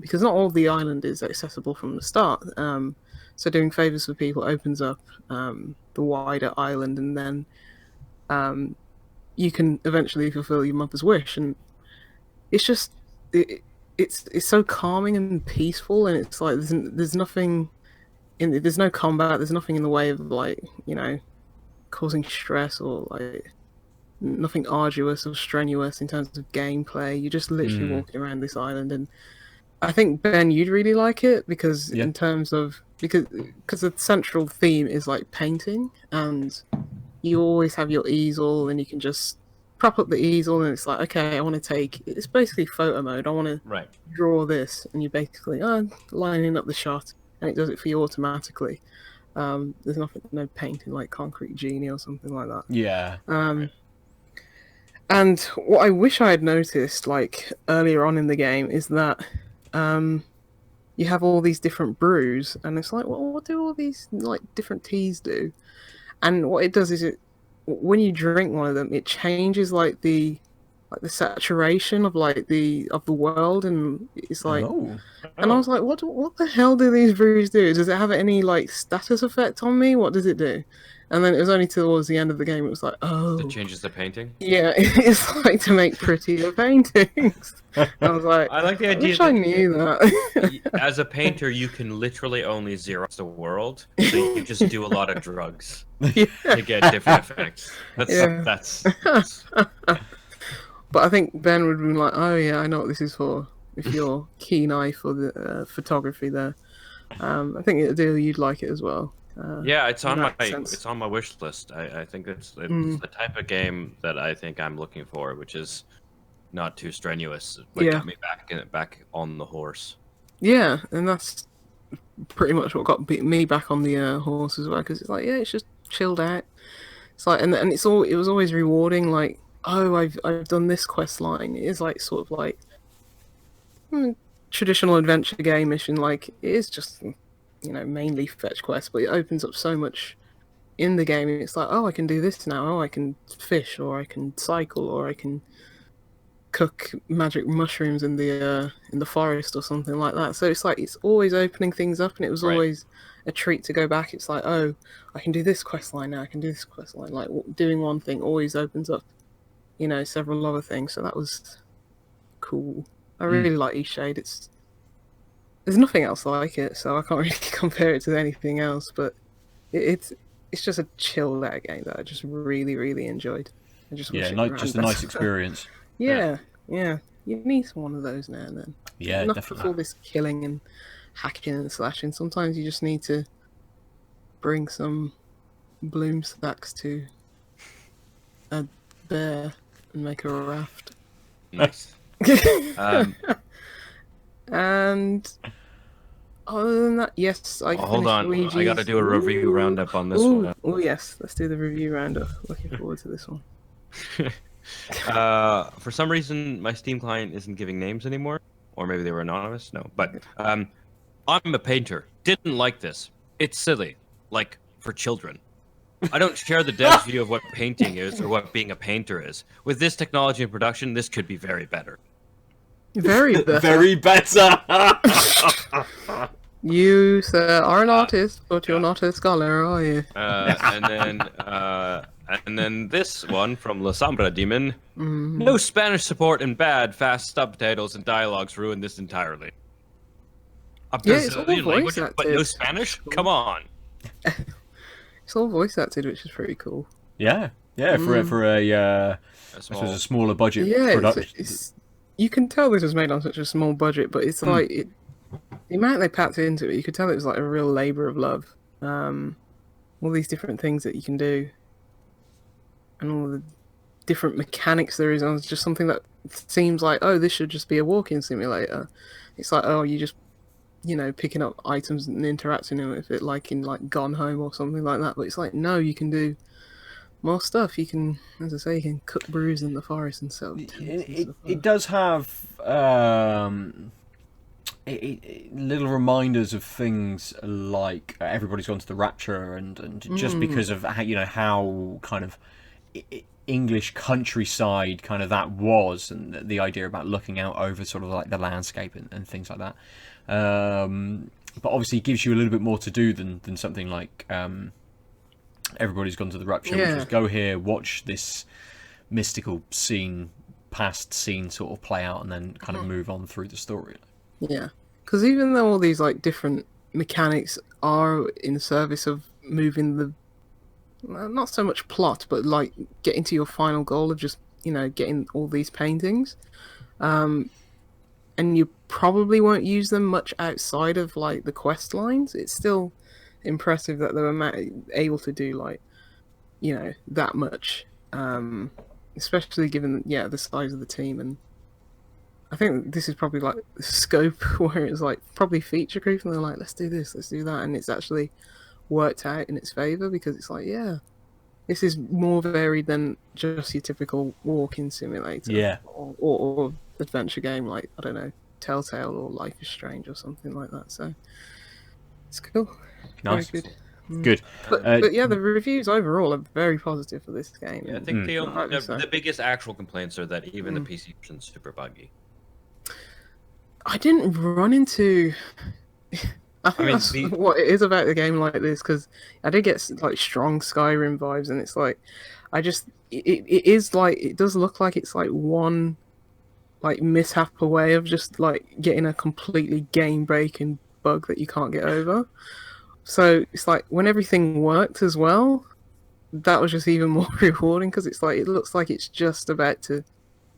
because not all of the island is accessible from the start. So doing favors for people opens up the wider island, and then you can eventually fulfill your mother's wish. And it's just it's so calming and peaceful, and it's like there's nothing there's no combat, there's nothing in the way of like causing stress, or like nothing arduous or strenuous in terms of gameplay. You're just literally walking around this island, and I think Ben, you'd really like it because in terms of because the central theme is like painting, and you always have your easel, and you can just prop up the easel, and it's like, okay, I want to it's basically photo mode. I want to draw this, and you're basically lining up the shot, and it does it for you automatically. There's no painting like Concrete Genie or something like that. Yeah. And what I wish I had noticed, like earlier on in the game, is that you have all these different brews, and it's like, well, what do all these like different teas do? And what it does is when you drink one of them, it changes like the saturation of like the world, and it's like, and I was like, what the hell do these brews do? Does it have any like status effect on me? What does it do? And then it was only towards the end of the game it was like, It changes the painting. Yeah, it's like to make prettier paintings. I was like, I like the idea. I wish I knew that. As a painter, you can literally only Xerox the world, so you just do a lot of drugs to get different effects. That's. But I think Ben would be like, oh yeah, I know what this is for. If you're keen eye for the photography there, I think Aadil, you'd like it as well. Yeah, it's on in my that sense. it's on my wish list. I think it's Mm. the type of game that I think I'm looking for, which is not too strenuous, but Yeah. get me back on the horse. Yeah, and that's pretty much what got me back on the horse as well, because it's like, yeah, it's just chilled out. It's like, and it was always rewarding. Like, oh, I've done this quest line. It is like sort of like traditional adventure game mission. Like, it is just mainly fetch quests, but it opens up so much in the game. It's like, oh, I can do this now. Oh, I can fish, or I can cycle, or I can cook magic mushrooms in the forest or something like that. So it's like it's always opening things up, and it was Right. always a treat to go back. It's like, oh, I can do this quest line now. I can do this quest line. Like doing one thing always opens up, several other things. So that was cool. I really like Eastshade. There's nothing else like it, so I can't really compare it to anything else. But it's just a chilled out game that I just really really enjoyed. I just wish it ran just a better. nice experience. Yeah. You need one of those now and then. Yeah, Enough definitely. with all this killing and hacking and slashing. Sometimes you just need to bring some bloom stacks to a bear and make a raft. Nice. And other than that, yes, I Hold finished on, Luigi's. I got to do a review roundup on this one. Oh yes, let's do the review roundup. Looking forward to this one. For some reason, my Steam client isn't giving names anymore, or maybe they were anonymous. No, but I'm a painter. Didn't like this. It's silly, like for children. I don't share the dev's view of what painting is or what being a painter is. With this technology in production, this could be very better. Very better. Very better. You, sir, are an artist, but you're not a scholar, are you? And then this one from La Sombra Demon. No Spanish support and bad, fast subtitles and dialogues ruin this entirely. A Yeah, it's all Brazilian language, voice but no acted. Spanish? Come on. It's all voice acted, which is pretty cool. Yeah, for a I suppose a smaller budget Yeah, production. it's you can tell this was made on such a small budget, but it's like the amount they packed into it. You could tell it was like a real labor of love. All these different things that you can do, and all the different mechanics there is. And it's just something that seems like, oh, this should just be a walking simulator. It's like, oh, you just picking up items and interacting with it like in like Gone Home or something like that. But it's like, no, you can do more stuff. You can, as I say, you can cook brews in the forest and sell. It does have little reminders of things like Everybody's Gone to the Rapture, and just because of how kind of English countryside kind of that was, and the idea about looking out over sort of like the landscape and things like that. But obviously it gives you a little bit more to do than something like Everybody's Gone to the Rapture, which was go here, watch this mystical past scene sort of play out, and then kind of move on through the story. Yeah, because even though all these like different mechanics are in service of moving the not so much plot, but like getting to your final goal of just getting all these paintings, and you probably won't use them much outside of like the quest lines. It's still impressive that they were able to do like that much, especially given the size of the team. And I think this is probably like the scope where it's like probably feature creep, and they're like, let's do this, let's do that, and it's actually worked out in its favor, because it's like, this is more varied than just your typical walking simulator, or adventure game like, I don't know, Telltale or Life is Strange or something like that. So it's cool. Nice. Very good. Good. But yeah, the reviews overall are very positive for this game. Yeah, I think Rightly so. the biggest actual complaints are that even the PC version's super buggy. I didn't run into. I think mean, that's what it is about the game like this, because I did get like strong Skyrim vibes, and it's like, it is like, it does look like it's like one like mishap away of just like getting a completely game breaking bug that you can't get over. So it's like when everything worked as well, that was just even more rewarding, because it's like, it looks like it's just about to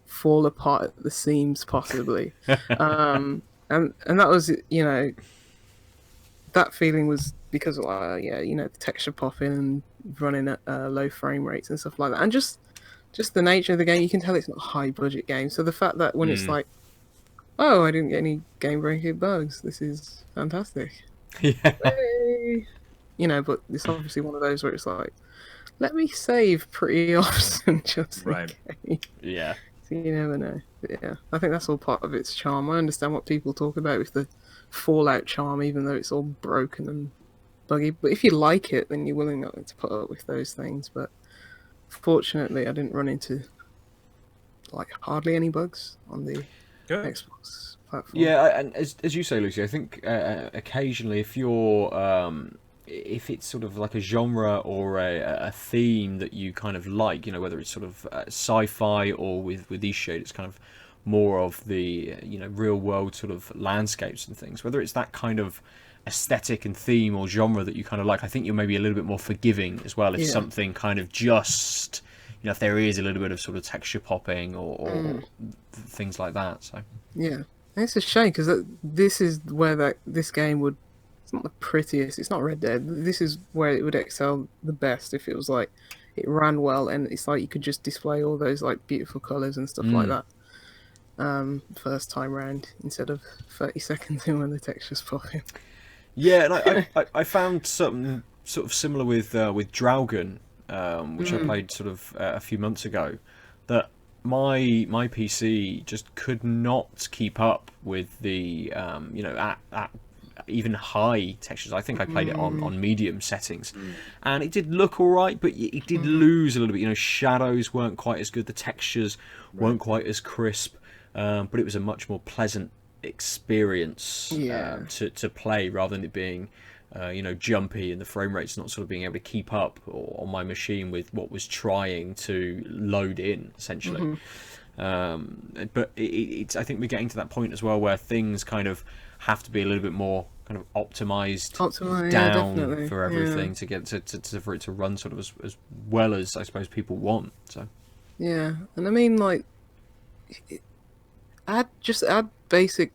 fall apart at the seams possibly. And that was, that feeling was because yeah, you know, the texture popping and running at low frame rates and stuff like that, and just the nature of the game, you can tell it's not a high budget game. So the fact that when it's like, oh, I didn't get any game breaking bugs, this is fantastic. Yeah. Hey. You know, but it's obviously one of those where it's like, let me save pretty often just Right. in case. Yeah. So you never know. But yeah, I think that's all part of its charm. I understand what people talk about with the Fallout charm, even though it's all broken and buggy. But if you like it, then you're willing to put up with those things. But fortunately, I didn't run into like hardly any bugs on the Good. Xbox platform. Yeah, and as you say, Lucy, I think occasionally if it's sort of like a genre or a theme that you kind of like, you know, whether it's sort of sci-fi or with Eastshade, it's kind of more of the real world sort of landscapes and things. Whether it's that kind of aesthetic and theme or genre that you kind of like, I think you're maybe a little bit more forgiving as well if something kind of just, if there is a little bit of sort of texture popping or things like that. So yeah, and it's a shame because this is where this game would. It's not the prettiest. It's not Red Dead. This is where it would excel the best if it was like it ran well and it's like you could just display all those like beautiful colors and stuff like that. First time round instead of 30 seconds in when the texture's popping. Yeah, and I found something sort of similar with Draugen, which I played sort of a few months ago, that my PC just could not keep up with the at even high textures. I think I played it on medium settings, and it did look all right, but it did lose a little bit. Shadows weren't quite as good, the textures weren't quite as crisp, but it was a much more pleasant experience to play rather than it being jumpy and the frame rate's not sort of being able to keep up on my machine with what was trying to load in essentially. But it's I think we're getting to that point as well where things kind of have to be a little bit more kind of optimized down for everything to get to for it to run sort of as well as I suppose people want. So yeah, and I mean like add basic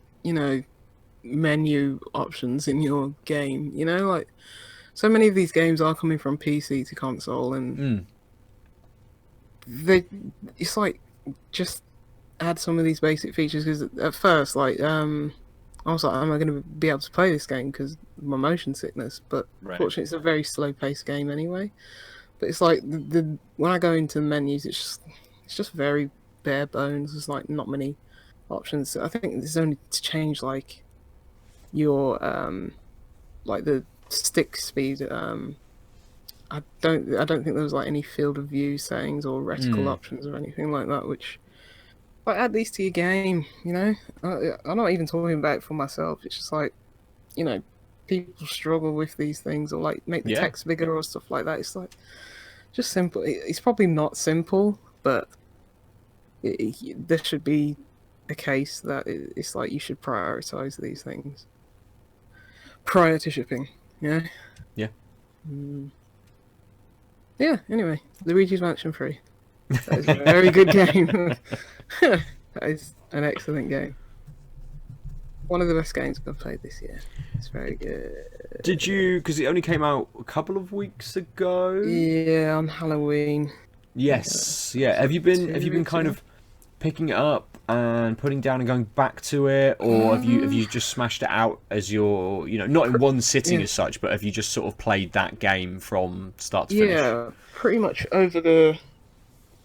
menu options in your game. Like so many of these games are coming from PC to console, and it's like just add some of these basic features because at first like I was like, am I going to be able to play this game because of my motion sickness? But fortunately, it's a very slow-paced game anyway. But it's like when I go into the menus, it's just very bare bones. There's like not many options. I think there's only to change like your like the stick speed. I don't think there was like any field of view settings or reticle options or anything like that, which. Like, add these to your game, I'm not even talking about it for myself. It's just like, people struggle with these things or like make the text bigger or stuff like that. It's like just simple. It's probably not simple, but there should be a case that it's like you should prioritize these things prior to shipping. Yeah. Yeah. Anyway, Luigi's Mansion 3. That is a very good game. That is an excellent game. One of the best games I've played this year. It's very good. Did you? Because it only came out a couple of weeks ago. Yeah, on Halloween. Yes. Yeah. Have you been kind of picking it up and putting down and going back to it, or have you just smashed it out as your not in one sitting as such, but have you just sort of played that game from start to finish? Yeah, pretty much over the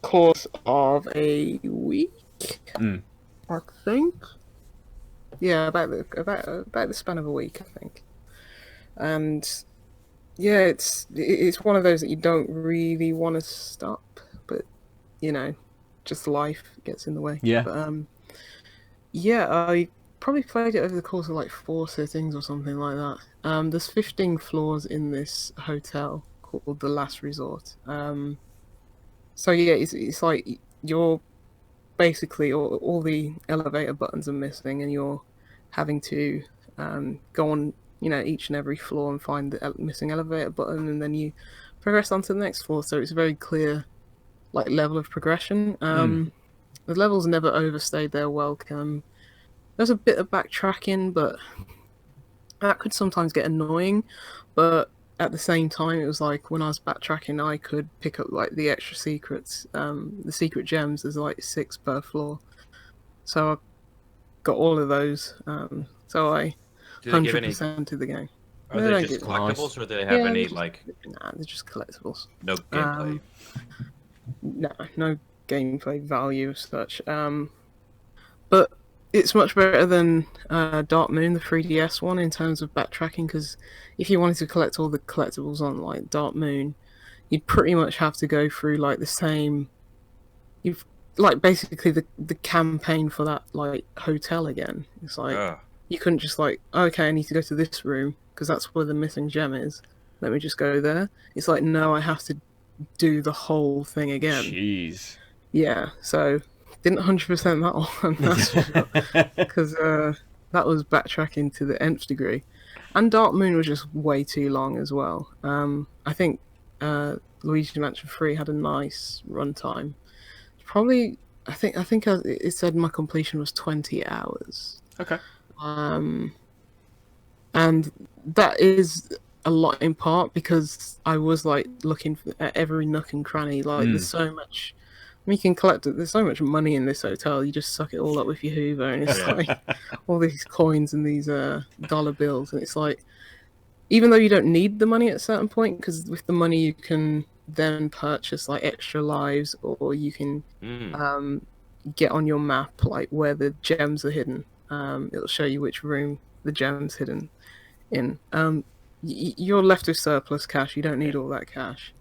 course of a week, I think. Yeah, about the span of a week, I think. And yeah, it's one of those that you don't really want to stop, but just life gets in the way. Yeah. But yeah, I probably played it over the course of like 4 sittings or something like that. There's 15 floors in this hotel called the Last Resort. So yeah, it's like you're basically all the elevator buttons are missing, and you're having to go on each and every floor and find the missing elevator button, and then you progress onto the next floor. So it's a very clear like level of progression. The levels never overstayed their welcome. There's a bit of backtracking, but That could sometimes get annoying, but at the same time, it was like when I was backtracking, I could pick up like the extra secrets, the secret gems. There's like 6 per floor, so I got all of those. So I Do they give any? 100% to the game. Are They they don't just give collectibles, or do they have yeah, any they're just, like nah, they're just collectibles. no gameplay? No gameplay value as such. But it's much better than Dark Moon, the 3DS one, in terms of backtracking. Because if you wanted to collect all the collectibles on like Dark Moon, you'd pretty much have to go through like the same. You've like basically the campaign for that like hotel again. It's like Ugh. you couldn't just like, okay, I need to go to this room because that's where the missing gem is. Let me just go there. It's like, no, I have to do the whole thing again. Jeez. Yeah, so didn't 100% that one, that's for sure. Because that was backtracking to the nth degree. And Dark Moon was just way too long as well. I think Luigi Mansion 3 had a nice runtime. Probably, I think it said my completion was 20 hours. Okay. And that is a lot in part because I was like looking at every nook and cranny. Like there's so much. I mean, you can collect it. There's so much money in this hotel. You just suck it all up with your Hoover, and it's like all these coins and these dollar bills, and it's like even though you don't need the money at a certain point, because with the money you can then purchase like extra lives, or you can get on your map like where the gems are hidden. It'll show you which room the gem's hidden in. You're left with surplus cash. You don't need all that cash,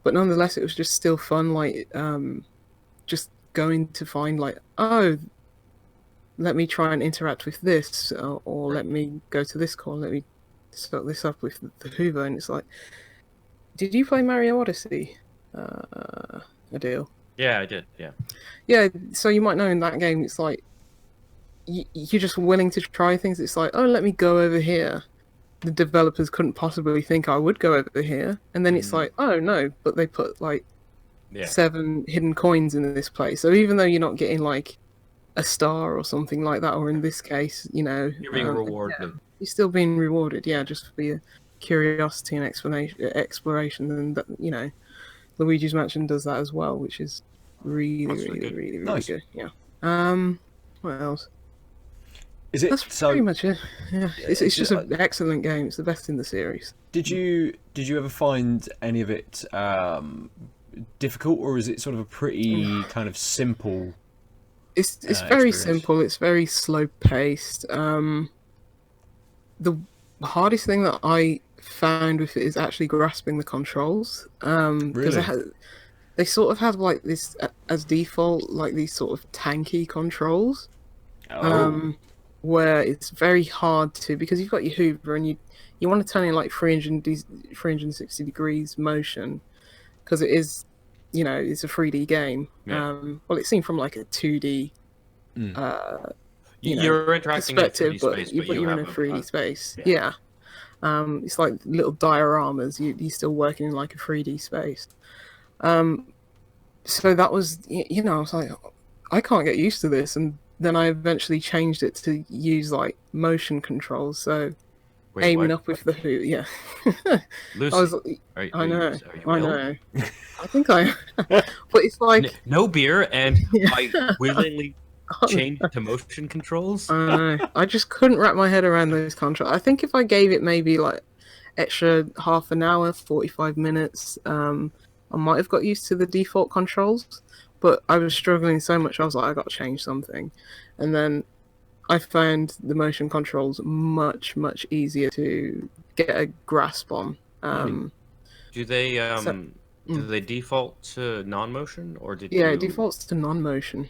but nonetheless, it was just still fun. Like just going to find like, oh, let me try and interact with this, or let me go to this corner. Let me set this up with the Hoover, and it's like, did you play Mario Odyssey, Aadil? Yeah, I did. Yeah. Yeah, so you might know in that game, it's like you're just willing to try things. It's like, oh, let me go over here. The developers couldn't possibly think I would go over here, and then it's like, oh no, but they put like 7 hidden coins in this place. So even though you're not getting like a star or something like that, or in this case, you know, You're being rewarded. yeah, you're still being rewarded, yeah, just for your curiosity and exploration, and that, you know, Luigi's Mansion does that as well, which is really Nice. good. Yeah. What else? Is it That's so? pretty much it. Yeah, it's just an excellent game. It's the best in the series. Did you ever find any of it difficult, or is it sort of a pretty kind of simple? It's very experience? simple. It's very slow paced. The hardest thing that I found with it is actually grasping the controls. Because Really? they sort of have like this as default, like these sort of tanky controls. Oh. Where it's very hard to, because you've got your Hoover and you want to turn in like 360 degrees motion, because it is, you know, it's a 3D game. Yeah. Well, it's seen from like a 2D You're interacting in a perspective, 3D but space, you're in a have 3D space. yeah. Yeah. It's like little dioramas. You're still working in like a 3D space. So that was, you know, I was like, I can't get used to this, and then I eventually changed it to use like motion controls. So Wait, aiming what? up with the Hoover, yeah. Lucy, I was, are I know, are you I ill? know. I think I, but it's like, No beer, and Yeah. I willingly changed to motion controls. I know. I just couldn't wrap my head around those controls. I think if I gave it maybe like extra half an hour, 45 minutes, I might have got used to the default controls. But I was struggling so much, I was like, I got to change something. And then I found the motion controls much easier to get a grasp on. Do they So- do they default to non-motion, or did Yeah, you? it defaults to non-motion.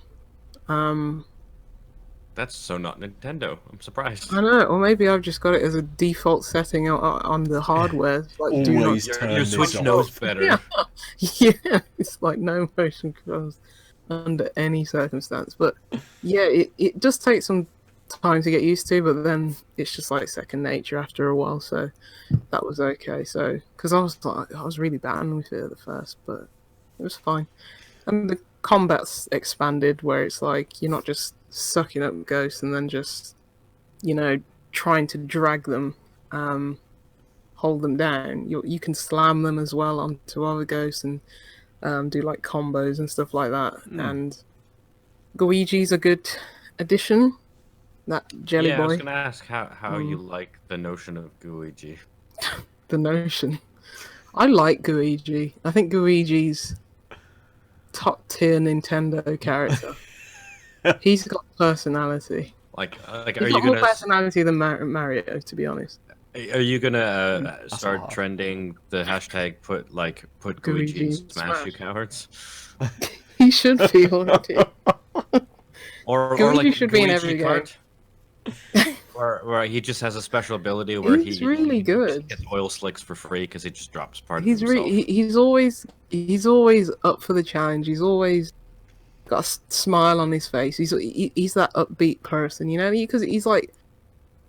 That's so not Nintendo. I'm surprised. I know, or maybe I've just got it as a default setting on the hardware. Like, do not. Always turn Your this Switch off. knows better. Yeah, yeah, it's like no motion controls under any circumstance. But yeah, it does take some time to get used to, but then it's just like second nature after a while. So that was okay. So because I was really bad with it at the first, but it was fine. And the combat's expanded where it's like you're not just sucking up ghosts and then just, you know, trying to drag them, hold them down, you can slam them as well onto other ghosts and do like combos and stuff like that. And Gooigi's a good addition. That jelly Yeah, I was boy, gonna ask how you like the notion of Gooigi. the notion. I like Gooigi. I think Gooigi's top tier Nintendo character. He's got personality. Like, He's are you got more gonna personality than Mario, to be honest. are you gonna That's start hard. trending the hashtag put Gooigi in Gooigi Smash, you Smash. cowards? He should be already. Or Gooigi like should be in every Luigi game. Kart, where he just has a special ability where He's really good. gets oil slicks for free because he just drops part He's of himself. he's always up for the challenge. He's always got a smile on his face. He's that upbeat person, you know, because he's like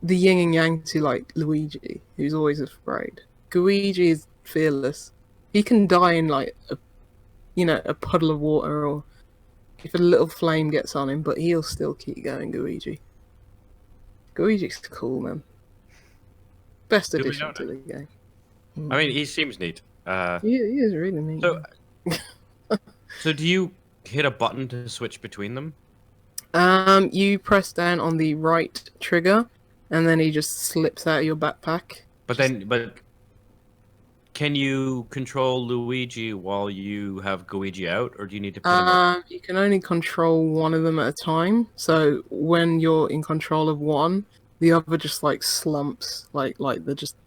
the yin and yang to like Luigi, who's always afraid. Gooigi is fearless. He can die in like a puddle of water, or if a little flame gets on him, but he'll still keep going. Gooigi's cool, man. Best Do we addition know to the game. I mean, he seems neat. He is really neat. So do you hit a button to switch between them? You press down on the right trigger, and then he just slips out of your backpack. But can you control Luigi while you have Gooigi out, or do you need to put him up? You can only control one of them at a time. So when you're in control of one, the other just like slumps, like they're just.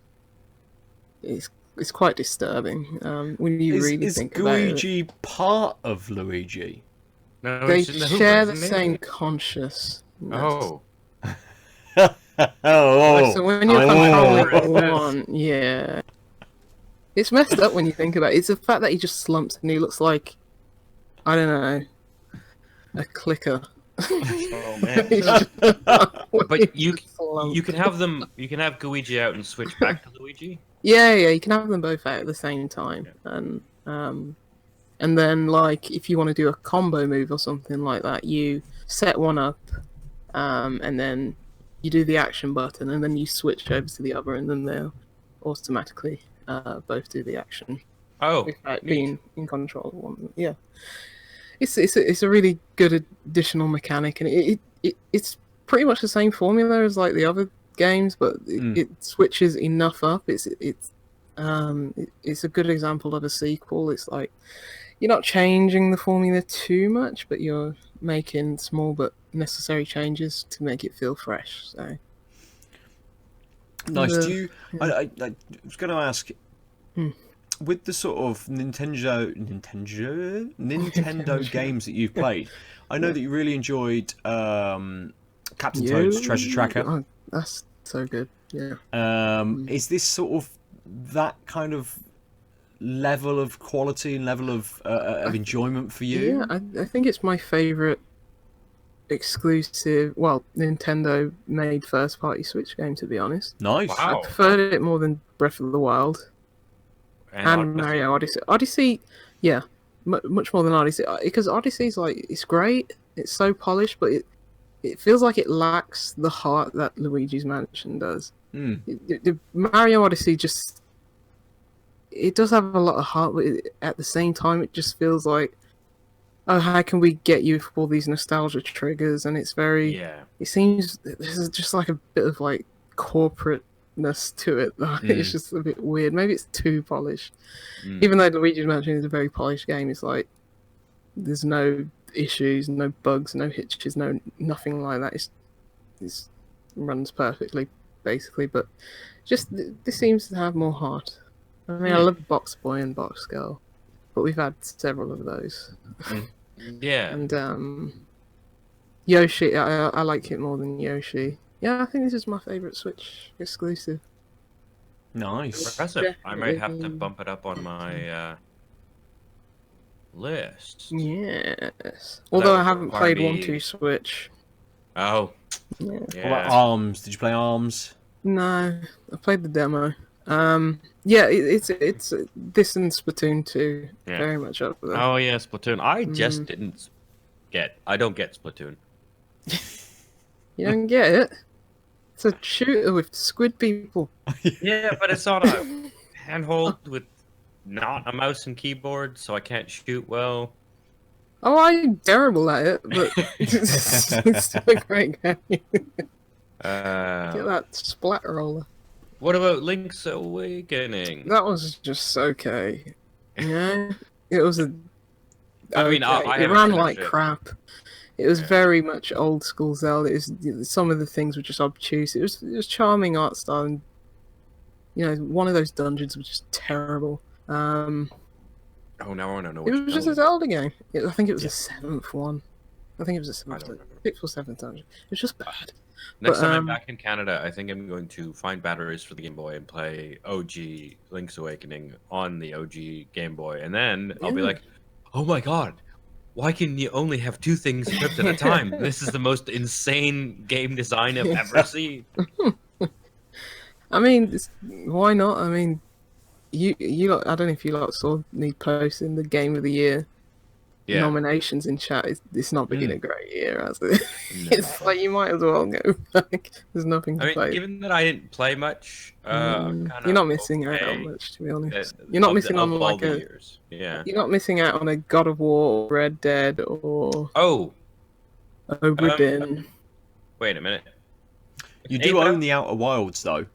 It's quite disturbing when you really Is think about it. Gooigi part of Luigi? No, They it's in the share Hoover, the isn't it? same consciousness. Oh, Oh, So when you're Oh. controlling one, yeah. It's messed up when you think about it. It's the fact that he just slumps and he looks like, I don't know, a clicker. oh man. He's just- But he just slumps. you can have Gooigi out and switch back to Luigi. Yeah, you can have them both out at the same time, and then like if you want to do a combo move or something like that, you set one up, and then you do the action button, and then you switch over to the other, and then they'll automatically both do the action Oh, without neat. being in control of one. Yeah, it's a really good additional mechanic, and it's pretty much the same formula as like the other games, but it switches enough up. It's a good example of a sequel. It's like you're not changing the formula too much, but you're making small but necessary changes to make it feel fresh. So nice. The- Do you? I was going to ask. With the sort of Nintendo games that you've played, I know that you really enjoyed Captain Toad's Treasure Tracker. Oh, that's so good. Yeah. Is this sort of that kind of level of quality and level of enjoyment for you? Yeah, I think it's my favorite exclusive, well, Nintendo made first party Switch game, to be honest. Nice. Wow. I preferred it more than Breath of the Wild and Odyssey. Mario Odyssey. Odyssey, yeah, much more than Odyssey, because Odyssey's like, it's great, it's so polished, but it feels like it lacks the heart that Luigi's Mansion does. The Mario Odyssey just, it does have a lot of heart, but at the same time it just feels like, oh, how can we get you for all these nostalgia triggers? And it's very, Yeah. it seems there's just like a bit of like corporateness to it. It's just a bit weird. Maybe it's too polished. Even though Luigi's Mansion is a very polished game, it's like there's no issues, no bugs, no hitches, nothing like that. It runs perfectly, basically. But just this seems to have more heart. I mean, I love Box Boy and Box Girl, but we've had several of those. Yeah. And Yoshi, I like it more than Yoshi. Yeah, I think this is my favourite Switch exclusive. Nice. Impressive. I might have to Definitely. bump it up on my list. Yes. Although I would haven't require played me- 1-2 Switch. Oh. Yeah. What about Yeah. Arms? Did you play Arms? No, I played the demo. Yeah, it's this and Splatoon 2 Yeah. very much up there. Oh yeah, Splatoon. I just I don't get Splatoon. You don't get it? It's a shooter with squid people. Yeah, but it's on a handhold with not a mouse and keyboard, so I can't shoot well. Oh, I'm terrible at it, but it's still a great game. Get that splat roller. What about Link's Awakening? That was just okay. Yeah, it was a. I mean, I it haven't ran finished like it. crap. It was very much old school Zelda. Some of the things were just obtuse. It was charming art style, and one of those dungeons was just terrible. Oh, now I want to know It which was just a one. Zelda game. I think it was Yeah. the seventh one. I think it was the I seventh, don't remember. sixth or seventh dungeon. It was just bad. Next But, time I'm back in Canada, I think I'm going to find batteries for the Game Boy and play OG Link's Awakening on the OG Game Boy, and then I'll be Yeah. like, "Oh my god, why can you only have two things equipped at a time? This is the most insane game design I've ever seen." I mean, why not? I mean, you lot, I don't know if you lot saw me posting the Game of the Year Yeah, nominations in chat. It's not been a great year, has it? No. It's like you might as well go back. There's nothing to I mean, play. given that I didn't play much, I'm kind of You're not missing out on much, to be honest. You're not of missing on all like the a. years. Yeah. You're not missing out on a God of War, or Red Dead, or Oh, Obridin. wait a minute. You do Ape own Out? the Outer Wilds, though.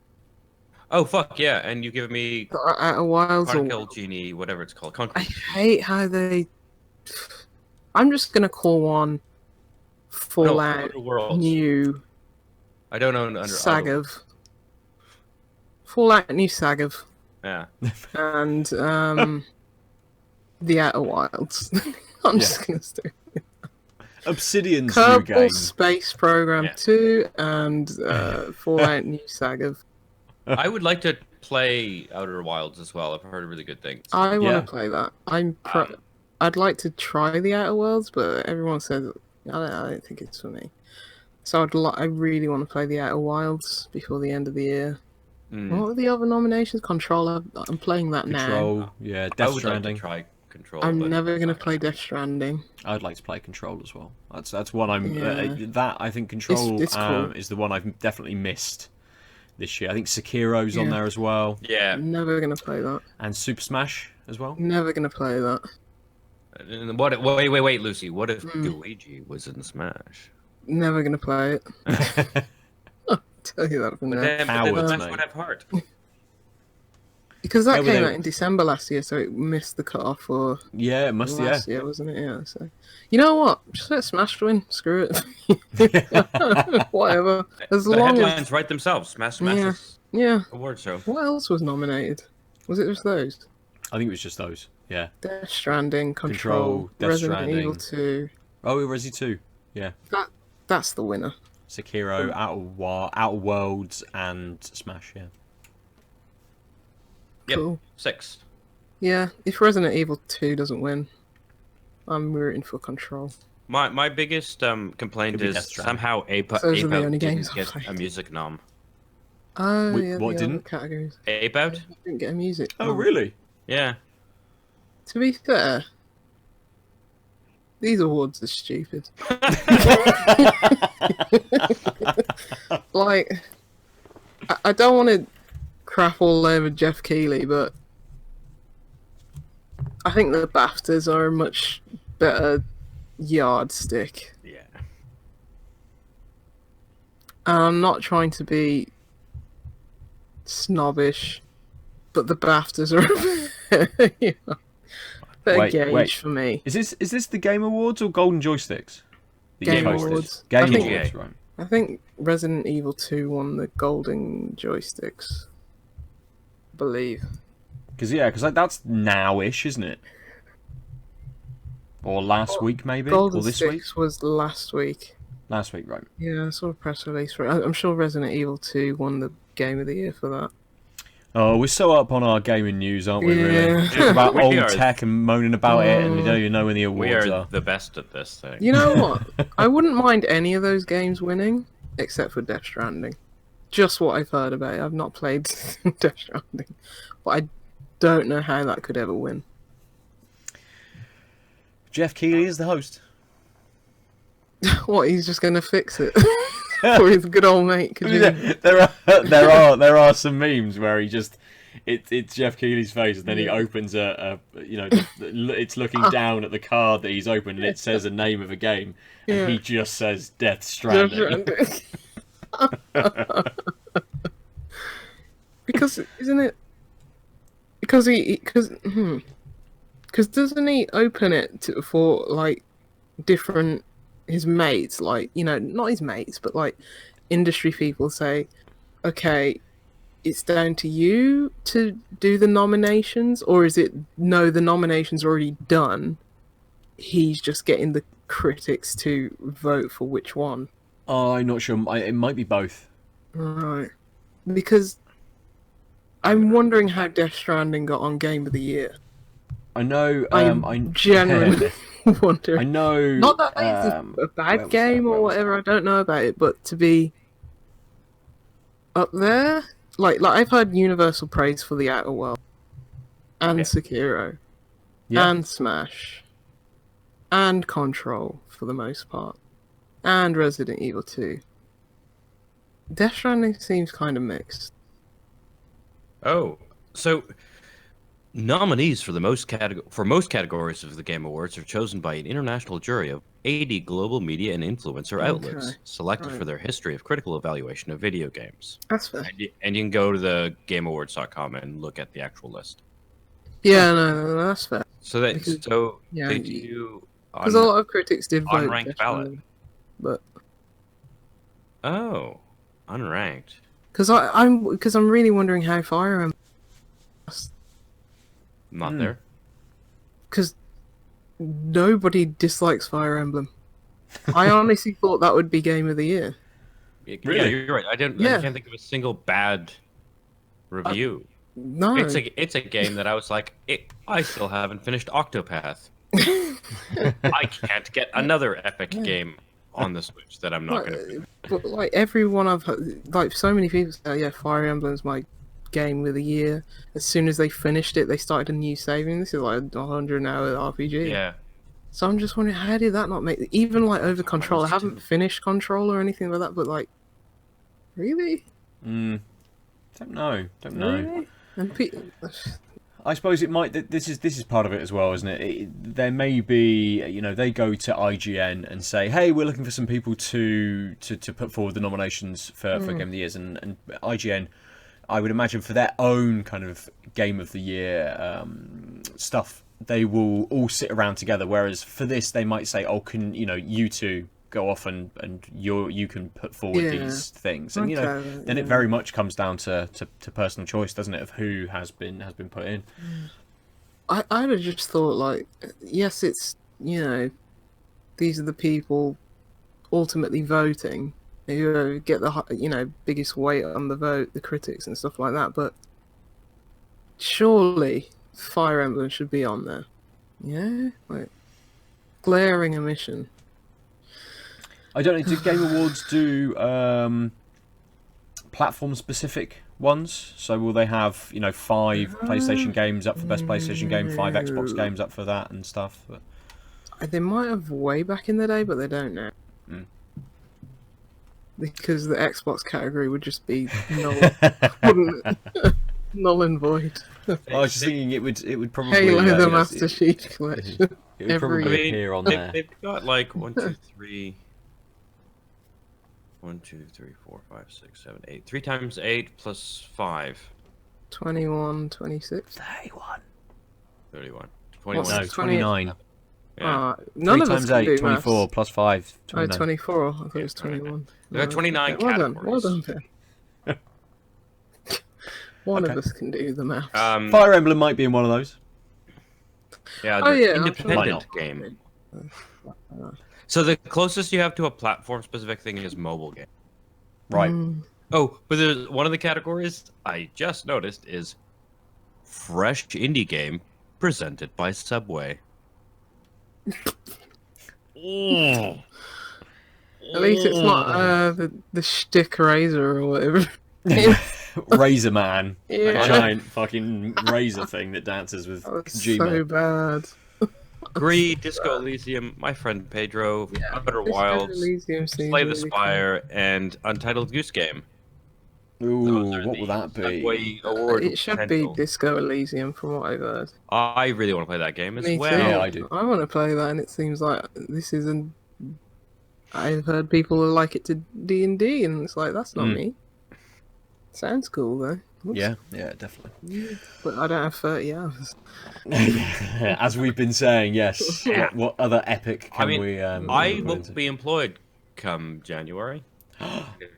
Oh fuck yeah! And you give me Outer Wilds. Chronicle Genie, whatever it's called. I Concrete. hate how they. I'm just gonna call one Fallout Outer Worlds. New I don't know under Sagav. Fallout New Sagav. Yeah. And the Outer Wilds. I'm just gonna say Obsidian's new Kerbal game. Space Program Yeah. 2 and Fallout New Sagav. I would like to play Outer Wilds as well. I've heard really good things. I want Yeah. to play that. I'd like to try the Outer Worlds, but everyone says I don't think it's for me. So I really want to play the Outer Wilds before the end of the year. Mm. What are the other nominations? Control. I'm playing that now. Control, yeah, I Death would Stranding. like to try Control. I'm but never it's gonna not play Death Stranding. I'd like to play Control as well. That's one I'm. Yeah. That I think Control It's cool. is the one I've definitely missed this year. I think Sekiro's on Yeah. there as well, Yeah. Never gonna play that. and Super Smash as well. Never gonna play that. And what? Wait, Lucy. What if Luigi was in Smash? Never gonna play it. I'll tell you that from But now. then Cowards, Smash mate. would have heart. Because that Yeah, but came they- out in December last year, so it missed the cutoff for Yeah, it must. Yeah. last year, wasn't it? Yeah. So, you know what? Just let Smash win. Screw it. Whatever. As The long headlines as write themselves. Smash yeah. award show. What else was nominated? Was it just those? I think it was just those. Yeah. Death Stranding, Control, Control, Death Resident Evil Stranding. 2. Oh, Resi 2. Yeah. That's the winner. Sekiro, Outer Worlds, and Smash. Yeah. Yep. Cool. 6. Yeah. If Resident Evil 2 doesn't win, I'm rooting for Control. My biggest complaint Could be is Death Stranding. somehow Ape Those are Ape the Out only didn't games I've get played. a music nom. Oh, Wait, yeah. what the other didn't? categories. Ape Out? Didn't get a music. Oh, nom. really? Yeah. To be fair, these awards are stupid. Like, I don't want to crap all over Jeff Keighley, but I think the BAFTAs are a much better yardstick. Yeah. And I'm not trying to be snobbish, but the BAFTAs are you know, better Wait, gauge wait. for me. Is this the Game Awards or Golden Joysticks? that you Game posted? Awards. Game I think- Awards, right? I think Resident Evil 2 won the golden joysticks. I believe. Because like, that's now-ish, isn't it? Or last week, maybe? Golden Or this week? Sticks was last week. Last week, right. Yeah, I saw a press release for it. I'm sure Resident Evil 2 won the Game of the Year for that. Oh, we're so up on our gaming news, aren't we, really? Yeah. Talking about We old are. tech and moaning about it, and we don't even know when the We awards are are. the best at this thing. You know what? I wouldn't mind any of those games winning, except for Death Stranding. Just what I've heard about it. I've not played Death Stranding. But I don't know how that could ever win. Jeff Keighley is the host. What, he's just going to fix it? for his good old mate Kojima. There are some memes where he just it's Jeff Keighley's face, and then he opens it's looking down at the card that he's opened, and it says a name of a game, and he just says Death Stranding. Because isn't it? Because doesn't he open it for like different his mates, like, you know, not his mates, but like industry people say, okay, it's down to you to do the nominations, or is it no, the nomination's already done, he's just getting the critics to vote for which one? Oh, I'm not sure. It might be both. Right. Because I'm wondering how Death Stranding got on Game of the Year. I know. I'm genuinely wondering. I know. Not that it's a bad game or whatever. I don't know about it, but to be up there, like I've heard universal praise for The Outer World and Sekiro and Smash and Control for the most part and Resident Evil 2. Death Stranding seems kind of mixed. Oh, so nominees for most categories of the Game Awards are chosen by an international jury of 80 global media and influencer outlets, selected for their history of critical evaluation of video games. That's fair. And you can go to the GameAwards.com and look at the actual list. Yeah, no, that's fair. So they Because do a lot of critics did vote unranked ballot. but unranked. Because I'm really wondering how Fire Emblem. Not there. Because nobody dislikes Fire Emblem. I honestly thought that would be Game of the Year. Really? Yeah, you're right. I can't think of a single bad review. No, it's a game that I was like, I still haven't finished Octopath. I can't get another epic game on the Switch that I'm not going to finish. But like everyone I've heard, like so many people say, yeah, Fire Emblem's my game of the year. As soon as they finished it, they started a new saving. This is like a 100-hour RPG. Yeah. So I'm just wondering, how did that not make even like over Control? I haven't finished Control or anything like that, but like, really? Don't know. Really? And I suppose it might. This is part of it as well, isn't it? There may be, they go to IGN and say, "Hey, we're looking for some people to put forward the nominations for Game of the Years," and IGN, I would imagine for their own kind of Game of the Year stuff, they will all sit around together. Whereas for this, they might say, "Oh, can you two go off and you can put forward these things," and then it very much comes down to personal choice, doesn't it, of who has been put in. I'd have just thought, like, yes, it's these are the people ultimately voting who get the biggest weight on the vote, the critics and stuff like that, but surely Fire Emblem should be on there. Like, glaring omission. I don't know. Do Game Awards do platform-specific ones? So will they have 5 PlayStation games up for best PlayStation game, 5 Xbox games up for that and stuff? But they might have way back in the day, but they don't now. Because the Xbox category would just be null and void. I was just thinking it would probably Halo the Master Chief Collection. It would probably appear on there. They've got like 1, 2, 3, 4, 5, 6, 7, 8. 3 times 8 plus 5. 21, 26. 31. 31. 21. No, 29. Yeah. None 3 of us times can 8, do 24 maths. plus 5. 29. 24. I thought it was 21. There are 29 Well categories. done, Ben. One of us can do the maths. Fire Emblem might be in one of those. Yeah, independent game. So the closest you have to a platform-specific thing is mobile game. Right. Oh, but there's one of the categories I just noticed is fresh indie game presented by Subway. At least it's not the shtick razor or whatever. Razor Man. Yeah. A giant fucking razor thing that dances with That was Kojima. so bad. Greed, Disco Elysium, My Friend Pedro, Outer Disco Wilds, Elysium seems Slay the really Spire, and Untitled Goose Game. Those Ooh, are what will the that be? Subway cool. Award It should be potential. Disco Elysium from what I've heard. I really want to play that game as Me well. Yeah, too. I do. I want to play that, and it seems like this isn't. I've heard people like it to D&D, and it's like that's not me. Sounds cool though. Looks Yeah, definitely. But I don't have 30 hours. As we've been saying, yes. Yeah. What other epic I can mean, we? I put will into? be employed come January.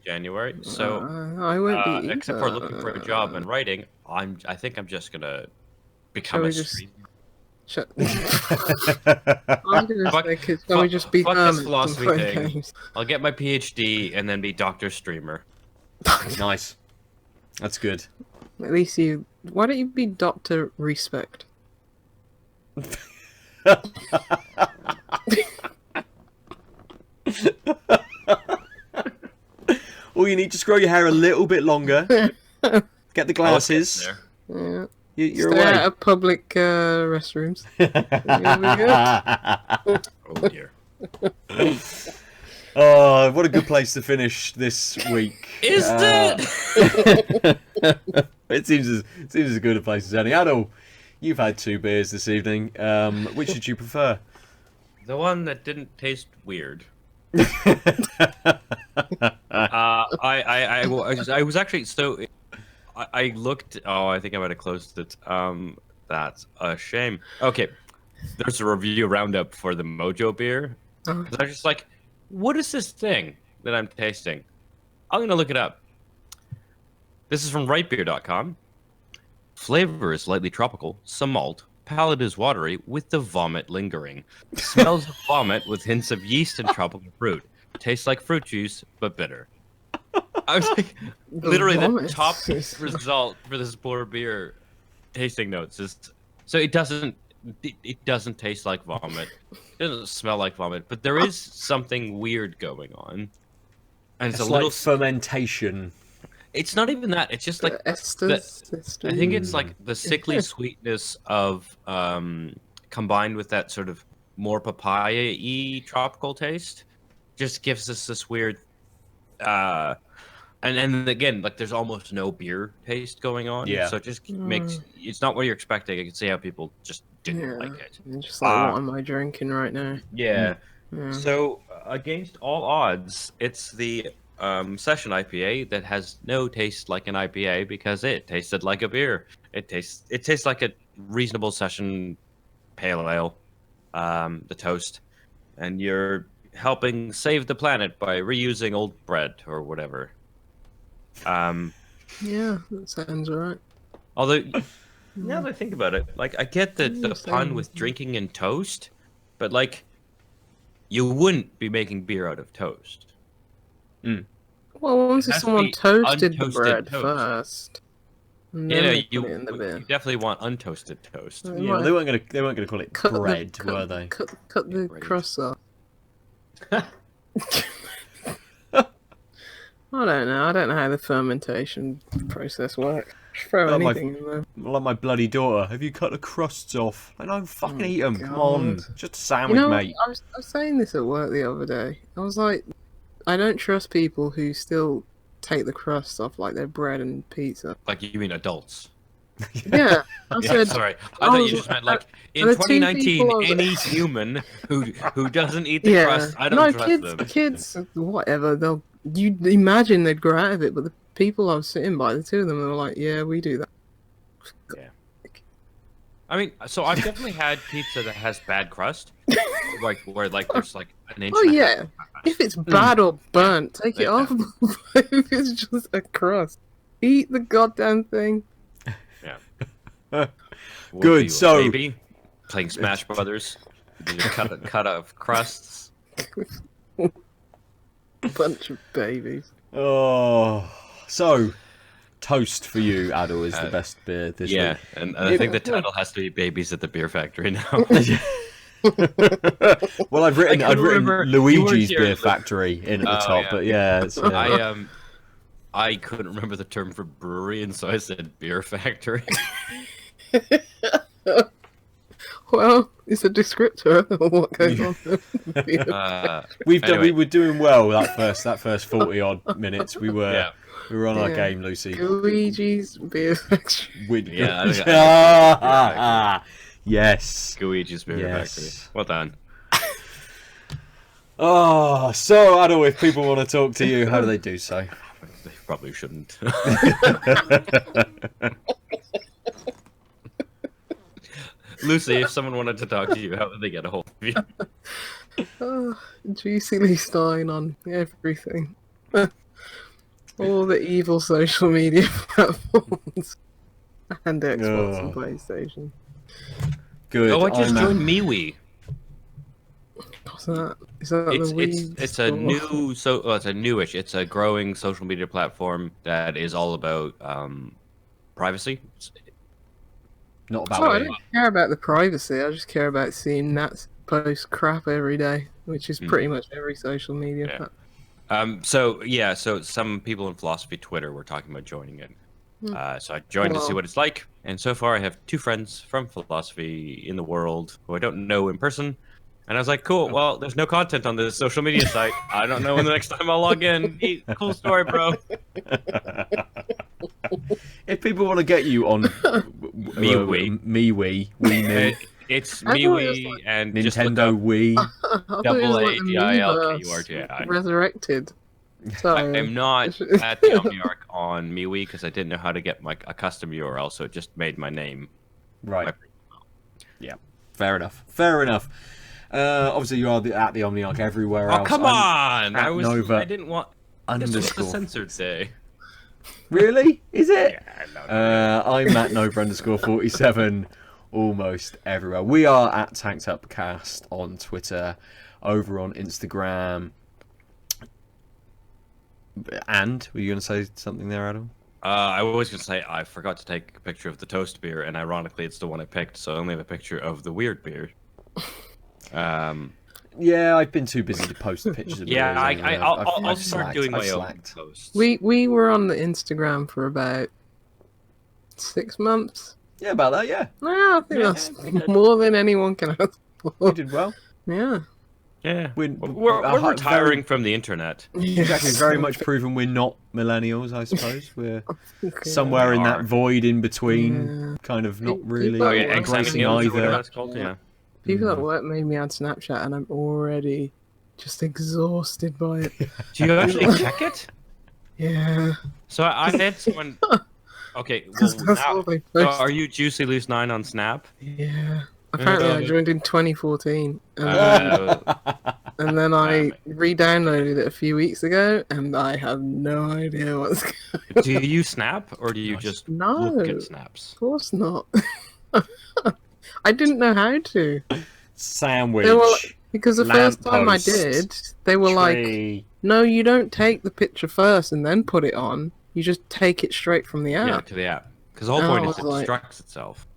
January. So, I won't be either. except for looking for a job and writing, I think I'm just gonna become Shall a we just- streamer. Shut. I'm gonna Fuck- say, shall we just be fuck this hermits and philosophy play thing. games? I'll get my PhD and then be Doctor Streamer. Nice. That's good. At least you. Why don't you be Doctor Respect? All you need, just grow your hair a little bit longer. Get the glasses. Yeah. You're Stay away. out of public restrooms. Oh dear. Oh, what a good place to finish this week. Is it? It seems as good a place as any. Aadil, you've had 2 beers this evening. Which did you prefer? The one that didn't taste weird. I was actually so. I looked. Oh, I think I might have closed it. That's a shame. Okay, there's a review roundup for the Mojo beer. Oh. 'Cause I was just like, what is this thing that I'm tasting? I'm gonna look it up. This is from rightbeer.com. Flavor is lightly tropical, some malt. Palate is watery, with the vomit lingering. Smells of vomit with hints of yeast and tropical fruit. Tastes like fruit juice, but bitter. I was like, literally the vomit top is- result for this poor beer tasting notes is so it doesn't taste like vomit. It doesn't smell like vomit, but there is something weird going on. And it's It's a like little fermentation. it's not even that. It's just like Esters. I think it's like the sickly sweetness of combined with that sort of more papaya-y tropical taste just gives us this weird and again, like there's almost no beer taste going on. Yeah. So it just makes it's not what you're expecting. I can see how people just didn't Yeah. like it. I'm just like, what am I drinking right now? Yeah. Yeah. So against all odds, it's the session IPA that has no taste like an IPA because it tasted like a beer. It tastes like a reasonable session pale ale, the toast, and you're helping save the planet by reusing old bread or whatever. Yeah, that sounds right. Although now that I think about it, like I get the pun same. with drinking and toast, but like you wouldn't be making beer out of toast. Well, once It has to someone be toasted the untoasted bread toast. first, and You then know, they you put it in the bin. definitely want untoasted toast. They Yeah, well, might they weren't gonna call it cut the- bread, cut- were they? Cut the bread. crust off. I don't know. I don't know how the fermentation process works. Throw Not my- anything in there. Like my bloody daughter. Have you cut the crusts off? I know, fucking eat them. Come on, God. just a sandwich, You know, mate. I was saying this at work the other day. I was like, I don't trust people who still take the crust off like their bread and pizza. Like you mean adults? Yeah, I Yeah, said. sorry. I thought you was- just meant like in the two 2019, people I was- any human who doesn't eat the Yeah, crust, I don't no, trust them. kids, whatever. You imagine they'd grow out of it, but the people I was sitting by, the two of them, they were like, "Yeah, we do that." I mean, so I've definitely had pizza that has bad crust, like where like there's like an inch. Oh and a yeah, half. if it's bad or burnt, take it Yeah. off. If it's just a crust, eat the goddamn thing. Would Good, you, so- maybe playing Smash Brothers, you just cut of crusts. Bunch of babies. Oh, so toast for you, Aadil, is the best beer this Yeah, week. and I think the title has to be "Babies at the Beer Factory" now. Well, I've written couldn't remember- you weren't Luigi's here. Beer Factory in at the Oh, top, yeah. but yeah, it's, I couldn't remember the term for brewery, and so I said beer factory. Well, It's a descriptor of what goes on. We've done. Anyway. We were doing well that first 40 odd minutes. We were. Yeah. We were on our Yeah. game, Lucy. Luigi's beer factory. Yeah, I think Yes. Gooigi's Beer Yes. Factory. Well done. Oh, so Aadil, if people want to talk to you, how do they do so? They probably shouldn't. Lucy, if someone wanted to talk to you, how would they get a hold of you? Juicy Stein on everything. All the evil social media platforms. And Xbox and PlayStation. Good. Oh, I just I'm, joined MeWe. What's that? Is that the Wii It's store? a new it's a newish. It's a growing social media platform that is all about privacy. not about Oh, I it. don't care about the privacy. I just care about seeing Nats post crap every day, which is pretty much every social media Yeah. platform. So some people in philosophy Twitter were talking about joining it. So I joined to see Well. what it's like, and so far I have 2 friends from philosophy in the world who I don't know in person. And I was like, cool, well, there's no content on this social media site. I don't know when the next time I'll log in. Cool story, bro. If people want to get you on MeWe, It's I thought it was MeWe like and just look Nintendo up Wii. I thought it double was like the ADILKURTI. Miiverse resurrected. So, I'm not at the Omniarch on MeWe because I didn't know how to get a custom URL, so it just made my name. Right. Yeah. Fair enough. Fair enough. Obviously, you are at the Omniarch everywhere Oh, else. come on! at Nova I didn't want. This was the _ censored day. Really? Is it? Yeah, no. I'm at Nova_47 almost everywhere. We are at Tanked Up Cast on Twitter, over on Instagram. And were you going to say something there, Adam? I was going to say I forgot to take a picture of the toast beer, and ironically, it's the one I picked, so I only have a picture of the weird beer. Yeah, I've been too busy to post pictures of Yeah, beers anyway. I'll I've start slacked, doing I've my own slacked. posts. we were on the Instagram for about 6 months. Yeah, about that, yeah. Well, I think that's more than anyone can ask You for. did well. Yeah. Yeah, We're we're retiring from the internet. Exactly, very much proven we're not millennials, I suppose. We're Okay. somewhere in are. that void in between, Yeah. kind of not People really are Oh yeah, Right. embracing examining or whatever either. that's called. Yeah. People at work made me add Snapchat, and I'm already just exhausted by it. Do you actually check it? Yeah. So I had someone. Okay, well, Because that's now, all they so post. are you Juicy Loose 9 on Snap? Yeah. Apparently, I joined in 2014, and then I re-downloaded it a few weeks ago, and I have no idea what's going Do you snap or do you just No. look at snaps? Of course not. I didn't know how to. Sandwich. They were because the first time I lamppost, did, they were like, tree. "No, you don't take the picture first and then put it on. You just take it straight from the Yeah, app." to the app. Because the whole No, point I is it was like- distracts itself.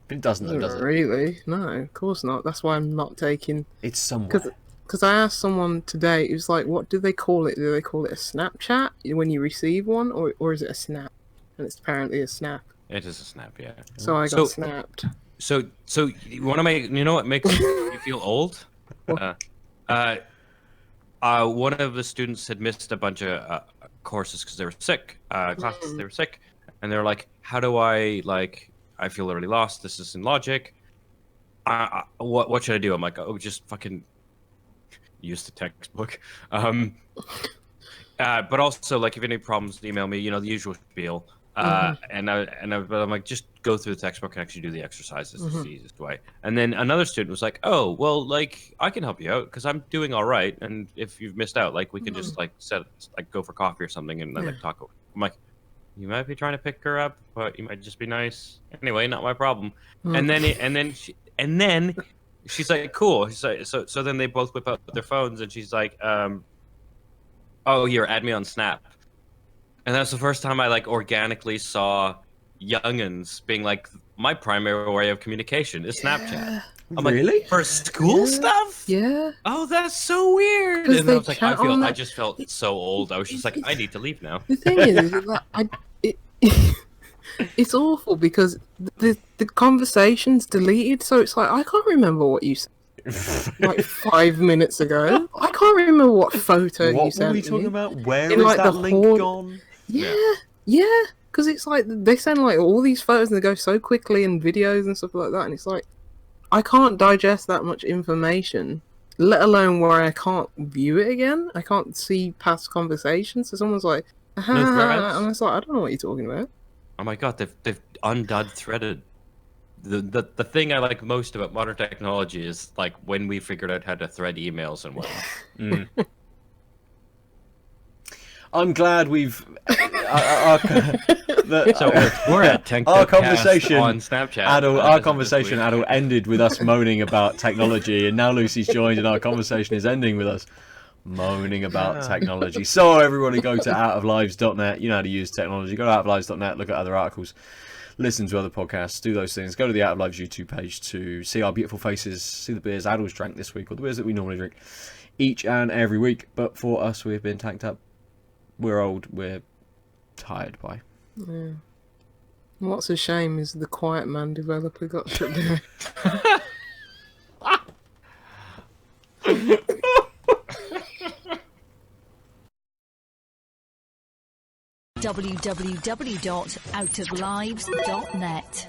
It doesn't, though, does it? Really? No, of course not. That's why I'm not taking. It's somewhere. Because I asked someone today, it was like, what do they call it? Do they call it a Snapchat when you receive one, or is it a snap? And it's apparently a snap. It is a snap, yeah. So I got So- snapped. So you want to make? You know what makes you feel old? One of the students had missed a bunch of courses because they were sick. Classes they were sick, and they were like, "How do I like? I feel really lost. This is in logic. What should I do?" I'm like, "Oh, just fucking use the textbook." But also, like, if you have any problems, email me. You know, the usual spiel. But I'm like, just go through the textbook and actually do the exercises. It's the easiest way. And then another student was like, "Oh, well, like, I can help you out because I'm doing all right. And if you've missed out, like, we can just like go for coffee or something and then like talk." I'm like, "You might be trying to pick her up, but you might just be nice. Anyway, not my problem." And then she's like, "Cool." She's like, so then they both whip out their phones and she's like, "Oh, here, add me on Snap." And that's the first time I like organically saw youngins being like, my primary way of communication is Snapchat. I'm Really? like, for school stuff? Yeah. Oh, that's so weird. 'Cause And they I was like, chat on I that- just felt so old. I was just like, I need to leave now. The thing is that It's awful because the conversation's deleted, so it's like I can't remember what you said like 5 minutes ago. I can't remember what photo you What sent were we talking me. about? Where In, is like, that the link horde- gone? Yeah, because it's like they send like all these photos and they go so quickly and videos and stuff like that, and it's like I can't digest that much information, let alone where I can't view it again. I can't see past conversations. So someone's like, No and threads? it's like I don't know what you're talking about. Oh my god, they've undone threaded. The thing I like most about modern technology is like when we figured out how to thread emails and whatnot. I'm glad we've. So we're at Tech our Cast conversation on Snapchat. Our conversation, Aadil, ended with us moaning about technology, and now Lucy's joined, and our conversation is ending with us moaning about technology. So everybody go to outoflives.net. You know how to use technology. Go to outoflives.net, look at other articles, listen to other podcasts, do those things. Go to the Out of Lives YouTube page to see our beautiful faces, see the beers Aadil's drank this week, or the beers that we normally drink each and every week. But for us, we've been tanked up. We're old. We're tired by. Yeah. What's a shame is the Quiet Man developer got shut down. www.outoflives.net